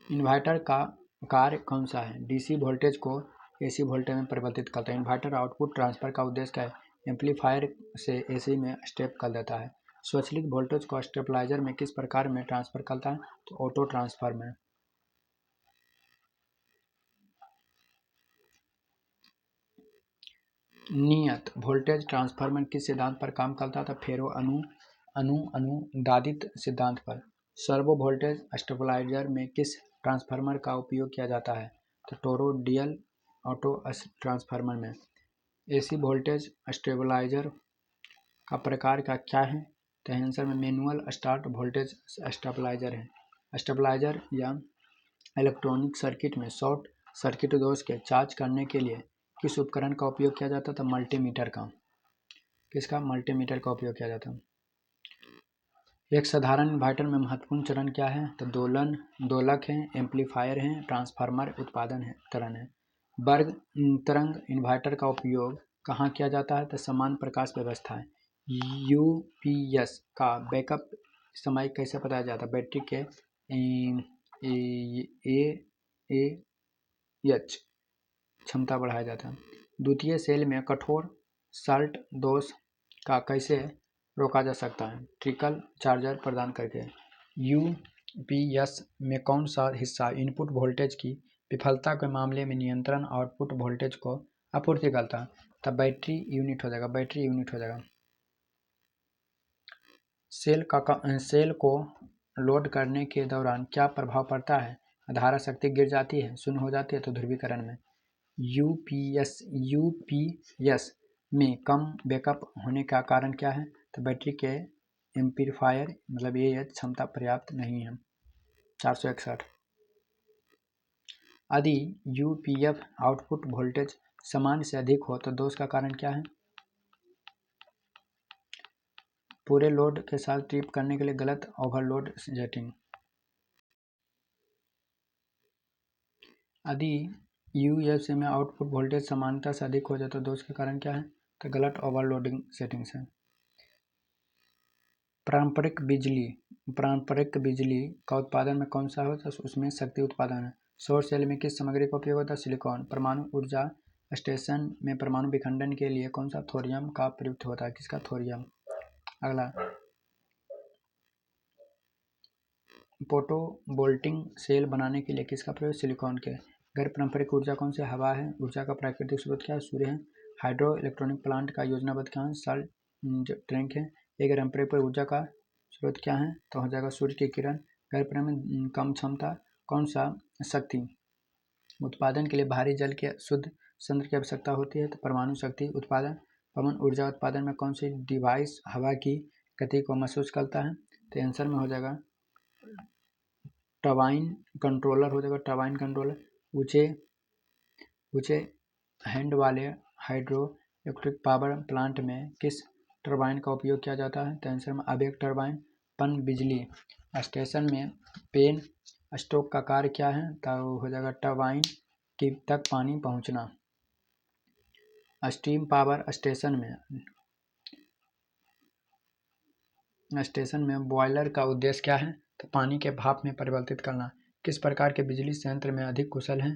इन्वर्टर का कार्य कौन सा है? डीसी वोल्टेज को एसी वोल्टेज में परिवर्तित करता है। इन्वर्टर आउटपुट ट्रांसफर का उद्देश्य क्या है? एम्पलीफायर से एसी में स्टेप कर देता है। स्वचालित वोल्टेज को स्टेबलाइजर में किस प्रकार में ट्रांसफर करता है? तो ऑटो ट्रांसफर में। नियत वोल्टेज ट्रांसफार्मर किस सिद्धांत पर काम करता था? फेरो अनुदादित सिद्धांत पर। सर्वो वोल्टेज स्टेबलाइजर में किस ट्रांसफार्मर का उपयोग किया जाता है? तो टोरोडियल ऑटो ट्रांसफार्मर में। एसी वोल्टेज स्टेबलाइजर का प्रकार का क्या है? तो आंसर में मैनुअल स्टार्ट वोल्टेज स्टेबलाइजर है। स्टेबलाइजर या इलेक्ट्रॉनिक सर्किट में शॉर्ट सर्किट दोष के जांच करने के लिए किस उपकरण का उपयोग किया जाता था? मल्टीमीटर का। किसका? मल्टीमीटर का उपयोग किया जाता है। एक साधारण इन्वर्टर में महत्वपूर्ण चरण क्या है? तो दोलक है, एम्पलीफायर है, ट्रांसफार्मर उत्पादन है, तरंग है। वर्ग तरंग इन्वर्टर का उपयोग कहाँ किया जाता है? तो समान प्रकाश व्यवस्था है। UPS का बैकअप समय कैसे बताया जाता है? बैटरी के AAH क्षमता बढ़ाया जाता है। द्वितीय सेल में कठोर साल्ट दोष का कैसे रोका जा सकता है? ट्रिकल चार्जर प्रदान करके। UPS में कौन सा हिस्सा इनपुट वोल्टेज की विफलता के मामले में नियंत्रण आउटपुट वोल्टेज को आपूर्ति करता है? तब बैटरी यूनिट हो जाएगा, बैटरी यूनिट हो जाएगा। सेल को लोड करने के दौरान क्या प्रभाव पड़ता है? धारा शक्ति गिर जाती है, शून्य हो जाती है। तो ध्रुवीकरण में। UPS में कम बैकअप होने का कारण क्या है? तो बैटरी के एम्पलीफायर मतलब AAH क्षमता पर्याप्त नहीं है। 461। यदि यूपीएफ आउटपुट वोल्टेज सामान्य से अधिक हो तो दोष का कारण क्या है? पूरे लोड के साथ ट्रिप करने के लिए गलत ओवरलोड सेटिंग। यदि यूएफसी में आउटपुट वोल्टेज समानता से अधिक हो जाए तो दोष के कारण क्या है? तो गलत ओवरलोडिंग सेटिंग्स है। पारंपरिक बिजली का उत्पादन में कौन सा होता है? उसमें शक्ति उत्पादन है। सौर सेल में किस सामग्री का उपयोग होता है? सिलिकॉन। परमाणु ऊर्जा स्टेशन में परमाणु विखंडन के लिए कौन सा थोरियम का प्रयुक्त होता है? किसका? थोरियम। अगला, फोटोवोल्टिक सेल बनाने के लिए किसका प्रयोग? सिलिकॉन के। गैर पारंपरिक ऊर्जा कौन सी? हवा है। ऊर्जा का प्राकृतिक स्रोत क्या है? सूर्य है। हाइड्रो इलेक्ट्रॉनिक प्लांट का योजनाबद्ध क्या है? साल्ट टैंक है। एक पारंपरिक ऊर्जा का स्रोत क्या है? तो हो जाएगा सूर्य की किरण। गैर पारंपरिक कम क्षमता कौन सा? शक्ति। उत्पादन के लिए भारी जल के शुद्ध संयंत्र की आवश्यकता होती है तो परमाणु शक्ति उत्पादन। पवन ऊर्जा उत्पादन में कौन सी डिवाइस हवा की गति को महसूस करता है? तो आंसर में हो जाएगा टरबाइन कंट्रोलर हो जाएगा। Turbine controller. ऊंचे हैंड वाले हाइड्रो इलेक्ट्रिक पावर प्लांट में किस टरबाइन का उपयोग किया जाता है? तो आंसर में आवेग टरबाइन। पन बिजली स्टेशन में पेन स्टॉक का कार्य क्या है? तो हो जाएगा टरबाइन तक पानी पहुंचना। स्टीम पावर स्टेशन में बॉयलर का उद्देश्य क्या है? तो पानी के भाप में परिवर्तित करना। किस प्रकार के बिजली संयंत्र में अधिक कुशल हैं?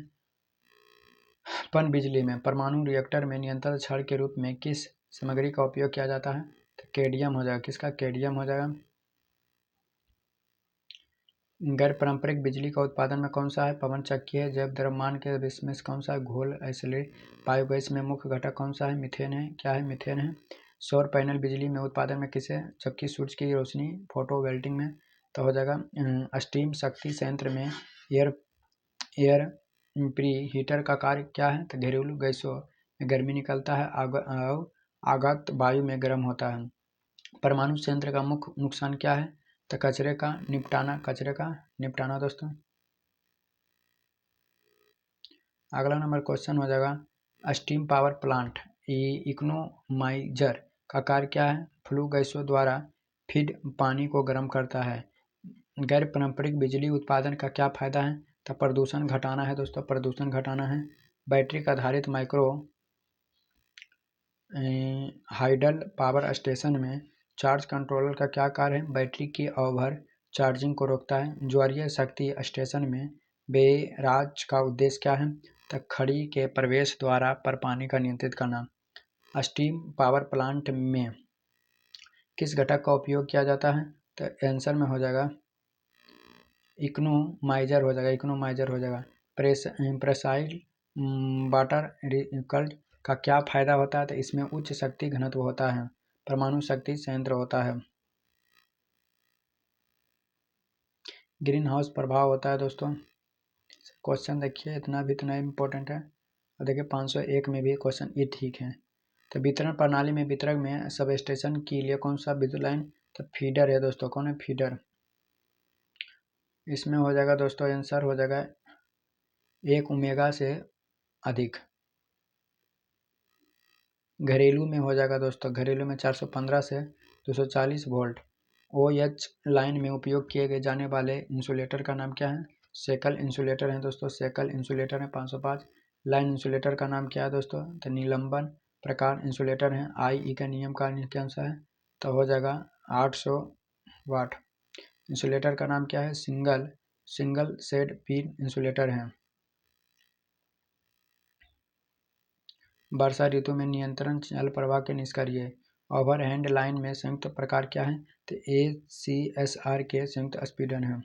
पन बिजली में। परमाणु रिएक्टर में नियंत्रण छड़ के रूप में किस सामग्री का उपयोग किया जाता है? तो कैडमियम हो जाएगा। किसका? कैडमियम हो जाएगा। गैर पारंपरिक बिजली का उत्पादन में कौन सा है? पवन चक्कीय। जैव द्रव्यमान के में कौन सा? घोल आइसोलेट। बायोगैस में मुख्य घटक कौन सा है? मीथेन है। क्या है? मीथेन है। सौर पैनल बिजली में उत्पादन में किसे? जबकि सूरज की रोशनी फोटोवोल्टिक में। तो हो जाएगा स्टीम शक्ति संयंत्र में एयर प्री हीटर का कार्य क्या है? तो घरेलू गैसों में गर्मी निकलता है, आगत वायु में गर्म होता है। परमाणु संयंत्र का मुख्य नुकसान क्या है? तो कचरे का निपटाना दोस्तों। अगला नंबर क्वेश्चन हो जाएगा स्टीम पावर प्लांट इकोनोमाइजर का कार्य क्या है? फ्लू गैसों द्वारा फीड पानी को गर्म करता है। गैर पारंपरिक बिजली उत्पादन का क्या फायदा है? तो प्रदूषण घटाना है दोस्तों। प्रदूषण घटाना है। बैटरी आधारित माइक्रो हाइडल पावर स्टेशन में चार्ज कंट्रोलर का क्या कार्य है? बैटरी की ओवर चार्जिंग को रोकता है। ज्वारीय शक्ति स्टेशन में बैराज का उद्देश्य क्या है? तो खड़ी के प्रवेश द्वारा पर पानी का नियंत्रित करना। स्टीम पावर प्लांट में किस घटक का उपयोग किया जाता है? तो आंसर में हो जाएगा इकोनोमाइजर हो जाएगा। प्रेसाइल वाटर रिकल्ड का क्या फायदा होता है? तो इसमें उच्च शक्ति घनत्व होता है। परमाणु शक्ति संयंत्र होता है। ग्रीन हाउस प्रभाव होता है दोस्तों। क्वेश्चन देखिए इतना इम्पोर्टेंट है। और देखिए 501 में भी क्वेश्चन ये ठीक है। तो वितरण प्रणाली में वितरक में सब स्टेशन के लिए कौन सा विद्युत लाइन? तो फीडर है दोस्तों। कौन है? फीडर। इसमें हो जाएगा दोस्तों आंसर हो जाएगा 1 ओमेगा से अधिक। घरेलू में हो जाएगा दोस्तों। घरेलू में 415 से 240 वोल्ट। OH लाइन में उपयोग किए गए जाने वाले इंसुलेटर का नाम क्या है? सेकल इंसुलेटर है दोस्तों। सेकल इंसुलेटर है 505। लाइन इंसुलेटर का नाम क्या है दोस्तों? तो निलंबन प्रकार इंसुलेटर है। आई का नियम का अनुसार है तो हो जाएगा 800 वाट। इंसुलेटर का नाम क्या है? सिंगल शेड पिन इंसुलेटर है। वर्षा ऋतु में नियंत्रण जल प्रवाह के निष्क्रिय ओवरहेड लाइन में संयुक्त प्रकार क्या है? तो ACSR के संयुक्त स्पीडन है।